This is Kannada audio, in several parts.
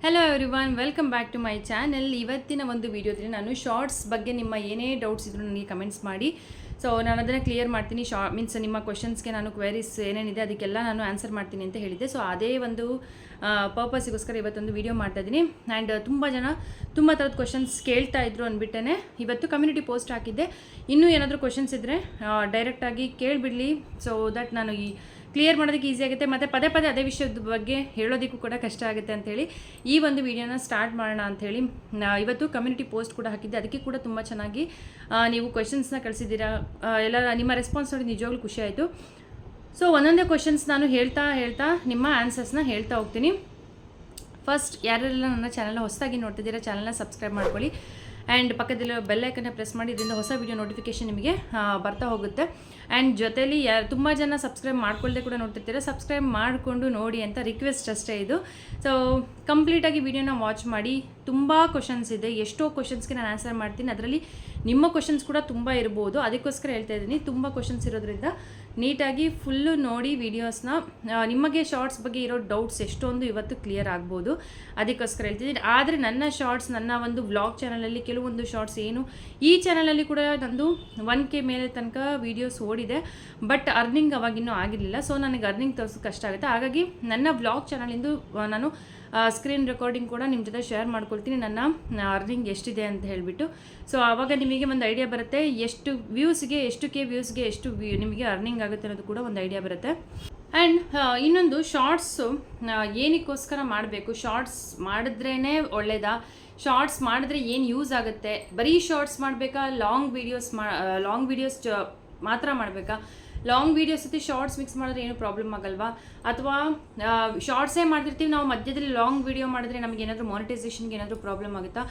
Hello everyone, welcome back to my channel. ಇವತ್ತಿನ ಒಂದು ವಿಡಿಯೋದಲ್ಲಿ ನಾನು ಶಾರ್ಟ್ಸ್ ಬಗ್ಗೆ ನಿಮ್ಮ ಏನೇ ಡೌಟ್ಸ್ ಇದ್ರೂ ನನಗೆ ಕಮೆಂಟ್ಸ್ ಮಾಡಿ. ಸೊ ನಾನು ಅದನ್ನು ಕ್ಲಿಯರ್ ಮಾಡ್ತೀನಿ. ಮೀನ್ಸ್ ನಿಮ್ಮ ಕ್ವೆಶನ್ಸ್ಗೆ ನಾನು ಕ್ವೆರೀಸ್ ಏನೇನಿದೆ ಅದಕ್ಕೆಲ್ಲ ನಾನು ಆನ್ಸರ್ ಮಾಡ್ತೀನಿ ಅಂತ ಹೇಳಿದ್ದೆ. ಸೊ ಅದೇ ಒಂದು ಪರ್ಪಸ್ಗೋಸ್ಕರ ಇವತ್ತೊಂದು ವಿಡಿಯೋ ಮಾಡ್ತಾಯಿದ್ದೀನಿ. ಆ್ಯಂಡ್ ತುಂಬ ಥರದ ಕ್ವೆಶನ್ಸ್ ಕೇಳ್ತಾ ಇದ್ರು ಅಂದ್ಬಿಟ್ಟೇ ಇವತ್ತು ಕಮ್ಯುನಿಟಿ ಪೋಸ್ಟ್ ಹಾಕಿದ್ದೆ. ಇನ್ನೂ ಏನಾದರೂ ಕ್ವೆಶನ್ಸ್ ಇದ್ದರೆ ಡೈರೆಕ್ಟಾಗಿ ಕೇಳಿಬಿಡಲಿ. ಸೊ ದಟ್ ನಾನು ಈ ಕ್ಲಿಯರ್ ಮಾಡೋದಕ್ಕೆ ಈಸಿ ಆಗುತ್ತೆ, ಮತ್ತು ಪದೇ ಪದೇ ಅದೇ ವಿಷಯದ ಬಗ್ಗೆ ಹೇಳೋದಕ್ಕೂ ಕೂಡ ಕಷ್ಟ ಆಗುತ್ತೆ ಅಂಥೇಳಿ ಈ ಒಂದು ವಿಡಿಯೋನ ಸ್ಟಾರ್ಟ್ ಮಾಡೋಣ ಅಂಥೇಳಿ ಇವತ್ತು ಕಮ್ಯುನಿಟಿ ಪೋಸ್ಟ್ ಕೂಡ ಹಾಕಿದ್ದೆ. ಅದಕ್ಕೆ ಕೂಡ ತುಂಬ ಚೆನ್ನಾಗಿ ನೀವು ಕ್ವೆಶನ್ಸ್ನ ಕಳಿಸಿದ್ದೀರಾ. ಎಲ್ಲ ನಿಮ್ಮ ರೆಸ್ಪಾನ್ಸ್ ನೋಡಿ ನಿಜವಾಗ್ಲೂ ಖುಷಿ ಆಯಿತು. ಸೊ ಒಂದೊಂದೇ ಕ್ವೆಶನ್ಸ್ ನಾನು ಹೇಳ್ತಾ ನಿಮ್ಮ ಆನ್ಸರ್ಸ್ನ ಹೇಳ್ತಾ ಹೋಗ್ತೀನಿ. ಫಸ್ಟ್ ಯಾರೆಲ್ಲ ನನ್ನ ಚಾನಲ್ನ ಹೊಸದಾಗಿ ನೋಡ್ತಿದ್ದೀರಾ ಚಾನಲ್ನ ಸಬ್ಸ್ಕ್ರೈಬ್ ಮಾಡ್ಕೊಳ್ಳಿ. ಆ್ಯಂಡ್ ಪಕ್ಕದಲ್ಲಿ ಬೆಲ್ಲೈಕನ್ನ ಪ್ರೆಸ್ ಮಾಡಿ, ಇದರಿಂದ ಹೊಸ ವೀಡಿಯೋ ನೋಟಿಫಿಕೇಷನ್ ನಿಮಗೆ ಬರ್ತಾ ಹೋಗುತ್ತೆ. ಆ್ಯಂಡ್ ಜೊತೆಲಿ ತುಂಬ ಜನ ಸಬ್ಸ್ಕ್ರೈಬ್ ಮಾಡ್ಕೊಳ್ಳದೆ ಕೂಡ ನೋಡ್ತಿರ್ತೀರ, ಸಬ್ಸ್ಕ್ರೈಬ್ ಮಾಡಿಕೊಂಡು ನೋಡಿ ಅಂತ ರಿಕ್ವೆಸ್ಟ್ ಅಷ್ಟೇ ಇದು. ಸೊ ಕಂಪ್ಲೀಟಾಗಿ ವೀಡಿಯೋನ ವಾಚ್ ಮಾಡಿ. ತುಂಬ ಕ್ವಶನ್ಸ್ ಇದೆ, ಎಷ್ಟೋ ಕ್ವಶನ್ಸ್ಗೆ ನಾನು ಆನ್ಸರ್ ಮಾಡ್ತೀನಿ. ಅದರಲ್ಲಿ ನಿಮ್ಮ ಕ್ವಶನ್ಸ್ ಕೂಡ ತುಂಬ ಇರ್ಬೋದು, ಅದಕ್ಕೋಸ್ಕರ ಹೇಳ್ತಾ ಇದ್ದೀನಿ. ತುಂಬ ಕ್ವಶನ್ಸ್ ಇರೋದ್ರಿಂದ ನೀಟಾಗಿ ಫುಲ್ಲು ನೋಡಿ ವೀಡಿಯೋಸ್ನ. ನಿಮಗೆ ಶಾರ್ಟ್ಸ್ ಬಗ್ಗೆ ಇರೋ ಡೌಟ್ಸ್ ಎಷ್ಟೊಂದು ಇವತ್ತು ಕ್ಲಿಯರ್ ಆಗ್ಬೋದು, ಅದಕ್ಕೋಸ್ಕರ ಹೇಳ್ತಿದ್ದೀನಿ. ಆದರೆ ನನ್ನ ಶಾರ್ಟ್ಸ್, ನನ್ನ ಒಂದು ವ್ಲಾಗ್ ಚಾನಲಲ್ಲಿ ಕೆಲವೊಂದು ಶಾರ್ಟ್ಸ್ ಏನು ಈ ಚಾನಲಲ್ಲಿ ಕೂಡ ನಂದು 1K ಮೇಲೆ ತನಕ ವೀಡಿಯೋಸ್ ಓಡಿದೆ, ಬಟ್ ಅರ್ನಿಂಗ್ ಅವಾಗಿನ್ನೂ ಆಗಿರಲಿಲ್ಲ. ಸೊ ನನಗೆ ಅರ್ನಿಂಗ್ ತೋರಿಸೋದು ಕಷ್ಟ ಆಗುತ್ತೆ. ಹಾಗಾಗಿ ನನ್ನ ವ್ಲಾಗ್ ಚಾನಲಿಂದು ನಾನು ಸ್ಕ್ರೀನ್ ರೆಕಾರ್ಡಿಂಗ್ ಕೂಡ ನಿಮ್ಮ ಜೊತೆ ಶೇರ್ ಮಾಡ್ಕೊಳ್ತೀನಿ, ನನ್ನ ಅರ್ನಿಂಗ್ ಎಷ್ಟಿದೆ ಅಂತ ಹೇಳಿಬಿಟ್ಟು. ಸೊ ಆವಾಗ ನಿಮಗೆ ಒಂದು ಐಡಿಯಾ ಬರುತ್ತೆ, ಎಷ್ಟು ವ್ಯೂಸ್ಗೆ ಎಷ್ಟು ನಿಮಗೆ ಅರ್ನಿಂಗ್ ಆಗುತ್ತೆ ಅನ್ನೋದು ಕೂಡ ಒಂದು ಐಡಿಯಾ ಬರುತ್ತೆ. ಆ್ಯಂಡ್ ಇನ್ನೊಂದು ಶಾರ್ಟ್ಸು ಏನಕ್ಕೋಸ್ಕರ ಮಾಡಬೇಕು, ಶಾರ್ಟ್ಸ್ ಮಾಡಿದ್ರೇ ಒಳ್ಳೆಯದಾ, ಶಾರ್ಟ್ಸ್ ಮಾಡಿದ್ರೆ ಏನು ಯೂಸ್ ಆಗುತ್ತೆ, ಬರೀ ಶಾರ್ಟ್ಸ್ ಮಾಡಬೇಕಾ, ಲಾಂಗ್ ವೀಡಿಯೋಸ್ ಮಾತ್ರ ಮಾಡಬೇಕಾ, ಲಾಂಗ್ ವೀಡಿಯೋಸ್ ಜೊತೆ ಶಾರ್ಟ್ಸ್ ಮಿಕ್ಸ್ ಮಾಡಿದ್ರೆ ಏನು ಪ್ರಾಬ್ಲಮ್ ಆಗಲ್ವಾ, ಅಥವಾ ಶಾರ್ಟ್ಸೇ ಮಾಡ್ತಿರ್ತೀವಿ ನಾವು ಮಧ್ಯದಲ್ಲಿ ಲಾಂಗ್ ವೀಡಿಯೋ ಮಾಡಿದ್ರೆ ನಮಗೆ ಏನಾದರೂ ಮಾನಿಟೈಸೇಷನ್ಗೆ ಏನಾದರೂ ಪ್ರಾಬ್ಲಮ್ ಆಗುತ್ತಾ,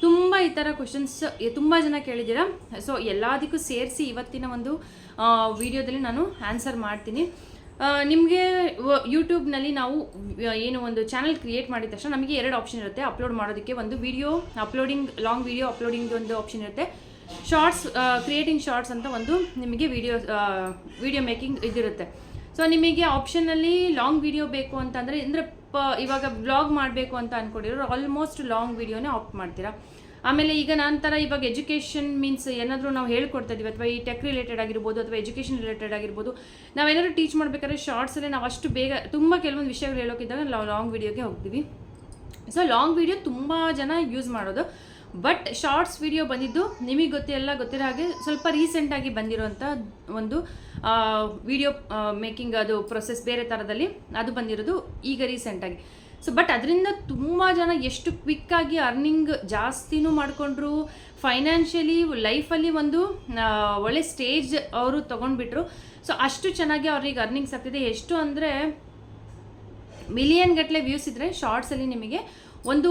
ತುಂಬ ಈ ಥರ ಕ್ವಶನ್ಸ್ ತುಂಬ ಜನ ಕೇಳಿದ್ದೀರಾ. ಸೊ ಎಲ್ಲದಕ್ಕೂ ಸೇರಿಸಿ ಇವತ್ತಿನ ಒಂದು ವಿಡಿಯೋದಲ್ಲಿ ನಾನು ಆನ್ಸರ್ ಮಾಡ್ತೀನಿ. ನಿಮಗೆ ಯೂಟ್ಯೂಬ್ನಲ್ಲಿ ನಾವು ಏನು ಒಂದು ಚಾನಲ್ ಕ್ರಿಯೇಟ್ ಮಾಡಿದ ತಕ್ಷಣ ನಮಗೆ 2 ಆಪ್ಷನ್ ಇರುತ್ತೆ ಅಪ್ಲೋಡ್ ಮಾಡೋದಕ್ಕೆ. ಒಂದು video uploading, long video uploading ಒಂದು ಆಪ್ಷನ್ ಇರುತ್ತೆ. ಶಾರ್ಟ್ಸ್, ಕ್ರಿಯೇಟಿಂಗ್ ಶಾರ್ಟ್ಸ್ ಅಂತ ಒಂದು ನಿಮಗೆ ವಿಡಿಯೋ ಮೇಕಿಂಗ್ ಇದಿರುತ್ತೆ. ಸೊ ನಿಮಗೆ ಆಪ್ಷನಲ್ಲಿ ಲಾಂಗ್ ವಿಡಿಯೋ ಬೇಕು ಅಂತಂದರೆ, ಅಂದರೆ ಇವಾಗ ವ್ಲಾಗ್ ಮಾಡಬೇಕು ಅಂತ ಅಂದ್ಕೊಂಡಿರೋ ಆಲ್ಮೋಸ್ಟ್ ಲಾಂಗ್ ವಿಡಿಯೋನೇ ಆಪ್ಟ್ ಮಾಡ್ತೀರಾ. ಆಮೇಲೆ ಈಗ ನಂತರ ಇವಾಗ ಎಜುಕೇಷನ್ ಮೀನ್ಸ್ ಏನಾದರೂ ನಾವು ಹೇಳ್ಕೊಡ್ತಾ ಇದ್ದೀವಿ, ಅಥವಾ ಈ ಟೆಕ್ ರಿಲೇಟೆಡ್ ಆಗಿರ್ಬೋದು, ಅಥವಾ ಎಜುಕೇಷನ್ ರಿಲೇಟೆಡ್ ಆಗಿರ್ಬೋದು, ನಾವೇನಾದರೂ ಟೀಚ್ ಮಾಡಬೇಕಾದ್ರೆ ಶಾರ್ಟ್ಸಲ್ಲಿ ನಾವು ಅಷ್ಟು ಬೇಗ ತುಂಬ ಕೆಲವೊಂದು ವಿಷಯಗಳು ಹೇಳೋಕ್ಕಿದ್ದಾಗ ನಾವು ಲಾಂಗ್ ವಿಡಿಯೋಗೆ ಹೋಗ್ತೀವಿ. ಸೊ ಲಾಂಗ್ ವಿಡಿಯೋ ತುಂಬ ಜನ ಯೂಸ್ ಮಾಡೋದು, ಬಟ್ ಶಾರ್ಟ್ಸ್ ವಿಡಿಯೋ ಬಂದಿದ್ದು ನಿಮಗೆ ಗೊತ್ತಿರೋ ಹಾಗೆ ಸ್ವಲ್ಪ ರೀಸೆಂಟಾಗಿ ಬಂದಿರೋಂಥ ಒಂದು ವಿಡಿಯೋ ಮೇಕಿಂಗ್, ಅದು ಪ್ರೊಸೆಸ್ ಬೇರೆ ಥರದಲ್ಲಿ ಅದು ಬಂದಿರೋದು ಈಗ ರೀಸೆಂಟಾಗಿ. ಸೊ ಬಟ್ ಅದರಿಂದ ತುಂಬ ಜನ ಎಷ್ಟು ಕ್ವಿಕ್ಕಾಗಿ ಅರ್ನಿಂಗ್ ಜಾಸ್ತಿನೂ ಮಾಡಿಕೊಂಡ್ರು, ಫೈನಾನ್ಷಿಯಲಿ ಲೈಫಲ್ಲಿ ಒಂದು ಒಳ್ಳೆ ಸ್ಟೇಜ್ ಅವರು ತೊಗೊಂಡ್ಬಿಟ್ರು. ಸೊ ಅಷ್ಟು ಚೆನ್ನಾಗಿ ಅವ್ರಿಗೆ ಅರ್ನಿಂಗ್ಸ್ ಆಗ್ತಿದೆ. ಎಷ್ಟು ಅಂದರೆ ಮಿಲಿಯನ್ ಗಟ್ಟಲೆ ವ್ಯೂಸ್ ಇದ್ದರೆ ಶಾರ್ಟ್ಸಲ್ಲಿ ನಿಮಗೆ ಒಂದು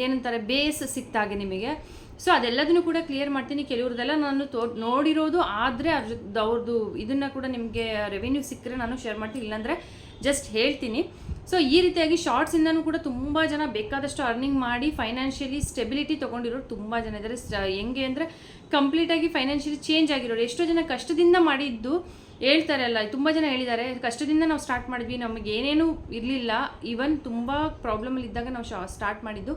ಏನಂತಾರೆ ಬೇಸ್ ಸಿಕ್ತಾಗೆ ನಿಮಗೆ. ಸೊ ಅದೆಲ್ಲದನ್ನು ಕೂಡ ಕ್ಲಿಯರ್ ಮಾಡ್ತೀನಿ. ಕೆಲವ್ರದ್ದೆಲ್ಲ ನಾನು ನೋಡಿರೋದು, ಆದರೆ ಅವ್ರದ್ದು ಇದನ್ನು ಕೂಡ ನಿಮಗೆ ರೆವೆನ್ಯೂ ಸಿಕ್ಕರೆ ನಾನು ಶೇರ್ ಮಾಡ್ತೀನಿ, ಇಲ್ಲಾಂದರೆ ಜಸ್ಟ್ ಹೇಳ್ತೀನಿ. ಸೊ ಈ ರೀತಿಯಾಗಿ ಶಾರ್ಟ್ಸಿಂದನೂ ಕೂಡ ತುಂಬ ಜನ ಬೇಕಾದಷ್ಟು ಅರ್ನಿಂಗ್ ಮಾಡಿ ಫೈನಾನ್ಷಿಯಲಿ ಸ್ಟೆಬಿಲಿಟಿ ತೊಗೊಂಡಿರೋರು ತುಂಬ ಜನ ಇದ್ದಾರೆ. ಹೆಂಗೆ ಅಂದರೆ ಕಂಪ್ಲೀಟಾಗಿ ಫೈನಾನ್ಷಿಯಲಿ ಚೇಂಜ್ ಆಗಿರೋರು. ಎಷ್ಟೋ ಜನ ಕಷ್ಟದಿಂದ ಮಾಡಿದ್ದು ಹೇಳ್ತಾರೆ ಅಲ್ಲ, ತುಂಬ ಜನ ಹೇಳಿದ್ದಾರೆ, ಕಷ್ಟದಿಂದ ನಾವು ಸ್ಟಾರ್ಟ್ ಮಾಡಿದ್ವಿ, ನಮಗೆ ಏನೇನೂ ಇರಲಿಲ್ಲ, ಈವನ್ ತುಂಬ ಪ್ರಾಬ್ಲಮಲ್ಲಿ ಇದ್ದಾಗ ನಾವು ಸ್ಟಾರ್ಟ್ ಮಾಡಿದ್ದು.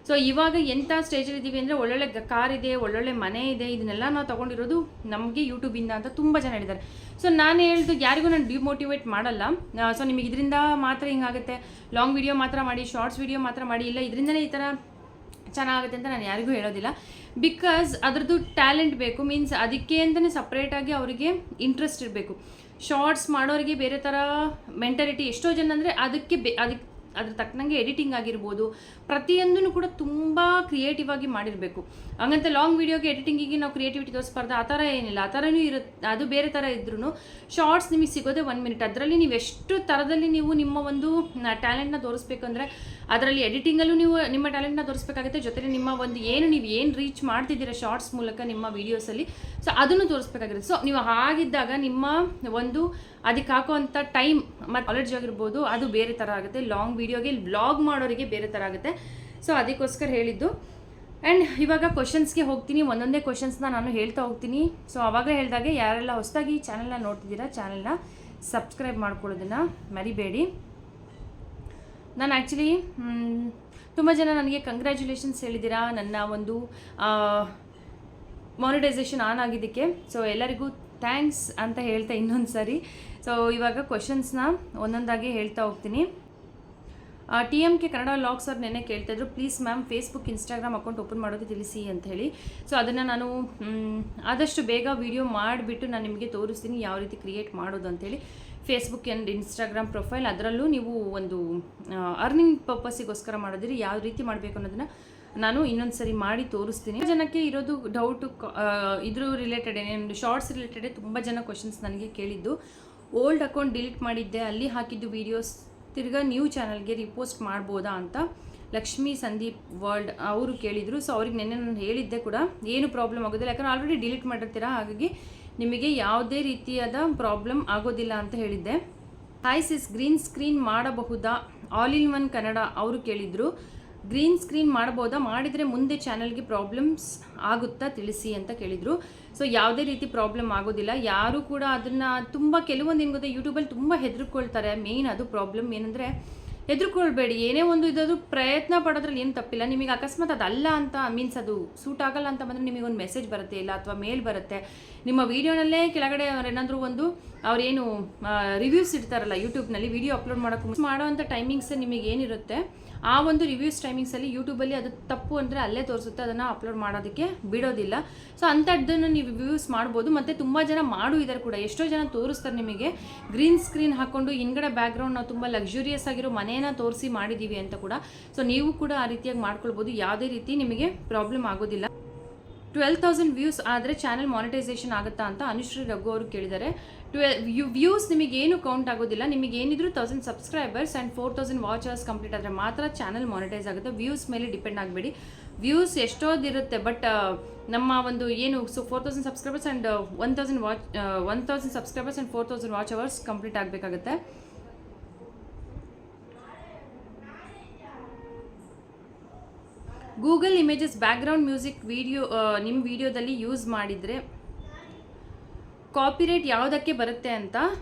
ಸೊ ಇವಾಗ ಎಂಥ ಸ್ಟೇಜಲ್ಲಿ ಇದ್ದೀವಿ ಅಂದರೆ ಒಳ್ಳೊಳ್ಳೆ ಕಾರ್ ಇದೆ, ಒಳ್ಳೊಳ್ಳೆ ಮನೆ ಇದೆ, ಇದನ್ನೆಲ್ಲ ನಾವು ತೊಗೊಂಡಿರೋದು ನಮಗೆ ಯೂಟ್ಯೂಬಿಂದ ಅಂತ ತುಂಬ ಜನ ಹೇಳಿದ್ದಾರೆ. ಸೊ ನಾನು ಹೇಳ್ದು ಯಾರಿಗೂ ನಾನು ಡಿಮೋಟಿವೇಟ್ ಮಾಡಲ್ಲ. ಸೊ ನಿಮಗೆ ಇದರಿಂದ ಮಾತ್ರ ಹಿಂಗಾಗುತ್ತೆ, ಲಾಂಗ್ ವಿಡಿಯೋ ಮಾತ್ರ ಮಾಡಿ, ಶಾರ್ಟ್ಸ್ ವಿಡಿಯೋ ಮಾತ್ರ ಮಾಡಿ, ಇಲ್ಲ ಇದರಿಂದಲೇ ಈ ಥರ ಚೆನ್ನಾಗುತ್ತೆ ಅಂತ ನಾನು ಯಾರಿಗೂ ಹೇಳೋದಿಲ್ಲ. ಬಿಕಾಸ್ ಅದ್ರದ್ದು ಟ್ಯಾಲೆಂಟ್ ಬೇಕು, ಮೀನ್ಸ್ ಅದಕ್ಕೆ ಅಂತಲೇ ಸಪ್ರೇಟಾಗಿ ಅವರಿಗೆ ಇಂಟ್ರೆಸ್ಟ್ ಇರಬೇಕು. ಶಾರ್ಟ್ಸ್ ಮಾಡೋರಿಗೆ ಬೇರೆ ಥರ ಮೆಂಟಾಲಿಟಿ. ಎಷ್ಟೋ ಜನ ಅಂದರೆ ಅದಕ್ಕೆ ಅದ್ರ ತಕ್ಕನಂಗೆ ಎಡಿಟಿಂಗ್ ಆಗಿರ್ಬೋದು, ಪ್ರತಿಯೊಂದೂ ಕೂಡ ತುಂಬ ಕ್ರಿಯೇಟಿವ್ ಆಗಿ ಮಾಡಿರಬೇಕು. ಹಂಗಂತ ಲಾಂಗ್ ವೀಡಿಯೋಗೆ ಎಡಿಟಿಂಗಿಗೆ ನಾವು ಕ್ರಿಯೇಟಿವಿಟಿ ತೋರಿಸ್ಬಾರ್ದು, ಆ ಥರ ಏನಿಲ್ಲ. ಆ ಥರನೂ ಇರುತ್ತೆ, ಅದು ಬೇರೆ ಥರ ಇದ್ರೂ ಶಾರ್ಟ್ಸ್ ನಿಮಗೆ ಸಿಗೋದೆ 1 ಮಿನಿಟ್. ಅದರಲ್ಲಿ ನೀವು ಎಷ್ಟು ಥರದಲ್ಲಿ ನೀವು ನಿಮ್ಮ ಒಂದು ಟ್ಯಾಲೆಂಟ್ನ ತೋರಿಸ್ಬೇಕು ಅಂದರೆ ಅದರಲ್ಲಿ ಎಡಿಟಿಂಗಲ್ಲೂ ನೀವು ನಿಮ್ಮ ಟ್ಯಾಲೆಂಟ್ನ ತೋರಿಸ್ಬೇಕಾಗುತ್ತೆ, ಜೊತೆಗೆ ನಿಮ್ಮ ಒಂದು ನೀವು ಏನು ರೀಚ್ ಮಾಡ್ತಿದ್ದೀರಾ ಶಾರ್ಟ್ಸ್ ಮೂಲಕ ನಿಮ್ಮ ವೀಡಿಯೋಸಲ್ಲಿ, ಸೊ ಅದನ್ನು ತೋರಿಸ್ಬೇಕಾಗಿರುತ್ತೆ. ಸೊ ನೀವು ಹಾಗಿದ್ದಾಗ ನಿಮ್ಮ ಒಂದು ಅದಕ್ಕೆ ಹಾಕುವಂಥ ಟೈಮ್ ಮತ್ತು ನಾಲೆಡ್ಜ್ ಆಗಿರ್ಬೋದು ಅದು ಬೇರೆ ಥರ ಆಗುತ್ತೆ. ಲಾಂಗ್ ವೀಡಿಯೋಗೆ ವ್ಲಾಗ್ ಮಾಡೋರಿಗೆ ಬೇರೆ ಥರ ಆಗುತ್ತೆ. ಸೊ ಅದಕ್ಕೋಸ್ಕರ ಹೇಳಿದ್ದು. ಆ್ಯಂಡ್ ಇವಾಗ ಕ್ವಶನ್ಸ್ಗೆ ಹೋಗ್ತೀನಿ. ಒಂದೊಂದೇ ಕ್ವಶನ್ಸ್ನ ನಾನು ಹೇಳ್ತಾ ಹೋಗ್ತೀನಿ. ಸೊ ಆವಾಗಲೇ ಹೇಳಿದಾಗೆ ಯಾರೆಲ್ಲ ಹೊಸದಾಗಿ ಚಾನಲ್ನ ನೋಡ್ತಿದ್ದೀರಾ ಚಾನಲ್ನ ಸಬ್ಸ್ಕ್ರೈಬ್ ಮಾಡ್ಕೊಳ್ಳೋದನ್ನು ಮರಿಬೇಡಿ. ನಾನು ಆ್ಯಕ್ಚುಲಿ ತುಂಬ ಜನ ನನಗೆ ಕಂಗ್ರ್ಯಾಚುಲೇಷನ್ಸ್ ಹೇಳಿದ್ದೀರಾ ನನ್ನ ಒಂದು ಮಾನಿಟೈಸೇಷನ್ ಆನ್ ಆಗಿದ್ದಕ್ಕೆ. ಸೊ ಎಲ್ಲರಿಗೂ ಥ್ಯಾಂಕ್ಸ್ ಅಂತ ಹೇಳ್ತಾ ಇನ್ನೊಂದು ಸಾರಿ. ಸೊ ಇವಾಗ ಕ್ವಶನ್ಸ್ನ ಒಂದೊಂದಾಗಿ ಹೇಳ್ತಾ ಹೋಗ್ತೀನಿ. TMK ಕನ್ನಡ ಲಾಗ್ಸ್ ಅವ್ರು ನೆನ್ನೆ ಕೇಳ್ತಾಯಿದ್ರು, please ma'am Facebook Instagram account open ಮಾಡೋದು ತಿಳಿಸಿ ಅಂತ ಹೇಳಿ. ಸೊ ಅದನ್ನು ನಾನು ಆದಷ್ಟು ಬೇಗ ವಿಡಿಯೋ ಮಾಡಿಬಿಟ್ಟು ನಾನು ನಿಮಗೆ ತೋರಿಸ್ತೀನಿ ಯಾವ ರೀತಿ ಕ್ರಿಯೇಟ್ ಮಾಡೋದು ಅಂಥೇಳಿ. ಫೇಸ್ಬುಕ್ ಆ್ಯಂಡ್ ಇನ್ಸ್ಟಾಗ್ರಾಮ್ ಪ್ರೊಫೈಲ್, ಅದರಲ್ಲೂ ನೀವು ಒಂದು ಅರ್ನಿಂಗ್ ಪರ್ಪಸ್ಸಿಗೋಸ್ಕರ ಮಾಡೋದಿರಿ ಯಾವ ರೀತಿ ಮಾಡಬೇಕು ಅನ್ನೋದನ್ನು ನಾನು ಇನ್ನೊಂದು ಸರಿ ಮಾಡಿ ತೋರಿಸ್ತೀನಿ. ಜನಕ್ಕೆ ಇರೋದು ಡೌಟು ಇದ್ರ ರಿಲೇಟೆಡ್ ಏನೇನು ಶಾರ್ಟ್ಸ್ ರಿಲೇಟೆಡ್ ತುಂಬ ಜನ ಕ್ವಶನ್ಸ್ ನನಗೆ ಕೇಳಿದ್ದು. ಓಲ್ಡ್ ಅಕೌಂಟ್ ಡಿಲೀಟ್ ಮಾಡಿದ್ದೆ, ಅಲ್ಲಿ ಹಾಕಿದ್ದು ವೀಡಿಯೋಸ್ ತಿರ್ಗಾ ನ್ಯೂ ಚಾನಲ್ಗೆ ರಿಪೋಸ್ಟ್ ಮಾಡ್ಬೋದಾ ಅಂತ ಲಕ್ಷ್ಮೀ ಸಂದೀಪ್ ವರ್ಲ್ಡ್ ಅವರು ಕೇಳಿದರು. ಸೊ ಅವ್ರಿಗೆ ನೆನ್ನೆ ನಾನು ಹೇಳಿದ್ದೆ ಕೂಡ ಏನು ಪ್ರಾಬ್ಲಮ್ ಆಗೋದಿಲ್ಲ, ಯಾಕಂದರೆ ಆಲ್ರೆಡಿ ಡಿಲೀಟ್ ಮಾಡಿರ್ತೀರಾ, ಹಾಗಾಗಿ ನಿಮಗೆ ಯಾವುದೇ ರೀತಿಯಾದ ಪ್ರಾಬ್ಲಮ್ ಆಗೋದಿಲ್ಲ ಅಂತ ಹೇಳಿದ್ದೆ. ಹಾಯ್ ಸಿಸ್, ಗ್ರೀನ್ ಸ್ಕ್ರೀನ್ ಮಾಡಬಹುದಾ ಆಲ್ ಇನ್ ಒನ್ ಕನ್ನಡ ಅವರು ಕೇಳಿದರು. ಗ್ರೀನ್ ಸ್ಕ್ರೀನ್ ಮಾಡ್ಬೋದಾ, ಮಾಡಿದರೆ ಮುಂದೆ ಚಾನಲ್ಗೆ ಪ್ರಾಬ್ಲಮ್ಸ್ ಆಗುತ್ತಾ ತಿಳಿಸಿ ಅಂತ ಕೇಳಿದರು. ಸೊ ಯಾವುದೇ ರೀತಿ ಪ್ರಾಬ್ಲಮ್ ಆಗೋದಿಲ್ಲ. ಯಾರು ಕೂಡ ಅದನ್ನು ತುಂಬ ಕೆಲವೊಂದು ಏನು ಗೊತ್ತಾ, ಯೂಟ್ಯೂಬಲ್ಲಿ ತುಂಬ ಹೆದರ್ಕೊಳ್ತಾರೆ. ಮೇಯ್ನ್ ಅದು ಪ್ರಾಬ್ಲಮ್ ಏನಂದರೆ, ಹೆದರ್ಕೊಳ್ಬೇಡಿ, ಏನೇ ಒಂದು ಇದಾದರೂ ಪ್ರಯತ್ನ ಪಡೋದ್ರಲ್ಲಿ ಏನು ತಪ್ಪಿಲ್ಲ. ನಿಮಗೆ ಅಕಸ್ಮಾತ್ ಅದಲ್ಲ ಅಂತ ಮೀನ್ಸ್ ಅದು ಸೂಟ್ ಆಗಲ್ಲ ಅಂತ ಬಂದರೆ ನಿಮಗೆ ಒಂದು ಮೆಸೇಜ್ ಬರುತ್ತೆ, ಇಲ್ಲ ಅಥವಾ ಮೇಲ್ ಬರುತ್ತೆ. ನಿಮ್ಮ ವೀಡಿಯೋನಲ್ಲೇ ಕೆಳಗಡೆ ಏನಾದರೂ ಒಂದು ಅವರೇನು ರಿವ್ಯೂಸ್ ಇಡ್ತಾರಲ್ಲ ಯೂಟ್ಯೂಬ್ನಲ್ಲಿ, ವೀಡಿಯೋ ಅಪ್ಲೋಡ್ ಮಾಡೋವಂಥ ಟೈಮಿಂಗ್ಸ್ ನಿಮಗೆ ಏನಿರುತ್ತೆ ಆ ಒಂದು ರಿವ್ಯೂಸ್ ಟೈಮಿಂಗ್ಸಲ್ಲಿ ಯೂಟ್ಯೂಬಲ್ಲಿ ಅದು ತಪ್ಪು ಅಂದರೆ ಅಲ್ಲೇ ತೋರಿಸುತ್ತೆ, ಅದನ್ನು ಅಪ್ಲೋಡ್ ಮಾಡೋದಕ್ಕೆ ಬಿಡೋದಿಲ್ಲ. ಸೊ ಅಂಥದ್ದನ್ನು ನೀವು ರಿವ್ಯೂಸ್ ಮಾಡ್ಬೋದು. ಮತ್ತು ತುಂಬ ಜನ ಇದ್ದಾರೆ ಕೂಡ, ಎಷ್ಟೋ ಜನ ತೋರಿಸ್ತಾರೆ ನಿಮಗೆ ಗ್ರೀನ್ ಸ್ಕ್ರೀನ್ ಹಾಕ್ಕೊಂಡು ಹಿಂಗಡೆ ಬ್ಯಾಕ್ಗ್ರೌಂಡ್ ನಾವು ತುಂಬ ಲಕ್ಸುರಿಯಸ್ ಆಗಿರೋ ಮನೇನ ತೋರಿಸಿ ಮಾಡಿದ್ದೀವಿ ಅಂತ ಕೂಡ. ಸೊ ನೀವು ಕೂಡ ಆ ರೀತಿಯಾಗಿ ಮಾಡ್ಕೊಳ್ಬೋದು, ಯಾವುದೇ ರೀತಿ ನಿಮಗೆ ಪ್ರಾಬ್ಲಮ್ ಆಗೋದಿಲ್ಲ. 12,000 ವ್ಯೂಸ್ ಆದರೆ ಚಾನಲ್ ಮಾನಿಟೈಸೇಷನ್ ಆಗುತ್ತಾ ಅಂತ ಅನುಶ್ರೀ ರಘು ಅವರು ಕೇಳಿದ್ದಾರೆ. ವ್ಯೂಸ್ ನಿಮಗೇನು ಕೌಂಟ್ ಆಗೋದಿಲ್ಲ, ನಿಮಗೆ ಏನಿದ್ರು 1000 subscribers and 4000 watch hours complete ಆದರೆ ಮಾತ್ರ ಚಾನಲ್ ಮಾನಿಟೈಸ್ ಆಗುತ್ತೆ. ವ್ಯೂಸ್ ಮೇಲೆ ಡಿಪೆಂಡ್ ಆಗಬೇಡಿ, ವ್ಯೂಸ್ ಎಷ್ಟೋದಿರುತ್ತೆ, ಬಟ್ ನಮ್ಮ ಒಂದು ಏನು 4000 subscribers and 1000 subscribers and 4000 watch hours complete ಆಗಬೇಕಾಗುತ್ತೆ. ಗೂಗಲ್ ಇಮೇಜಸ್ ಬ್ಯಾಕ್ಗ್ರೌಂಡ್ ಮ್ಯೂಸಿಕ್ ನಿಮ್ಮ ವಿಡಿಯೋದಲ್ಲಿ ಯೂಸ್ ಮಾಡಿದರೆ ಕಾಪಿರೈಟ್ ಯಾವುದಕ್ಕೆ ಬರುತ್ತೆ ಅಂತ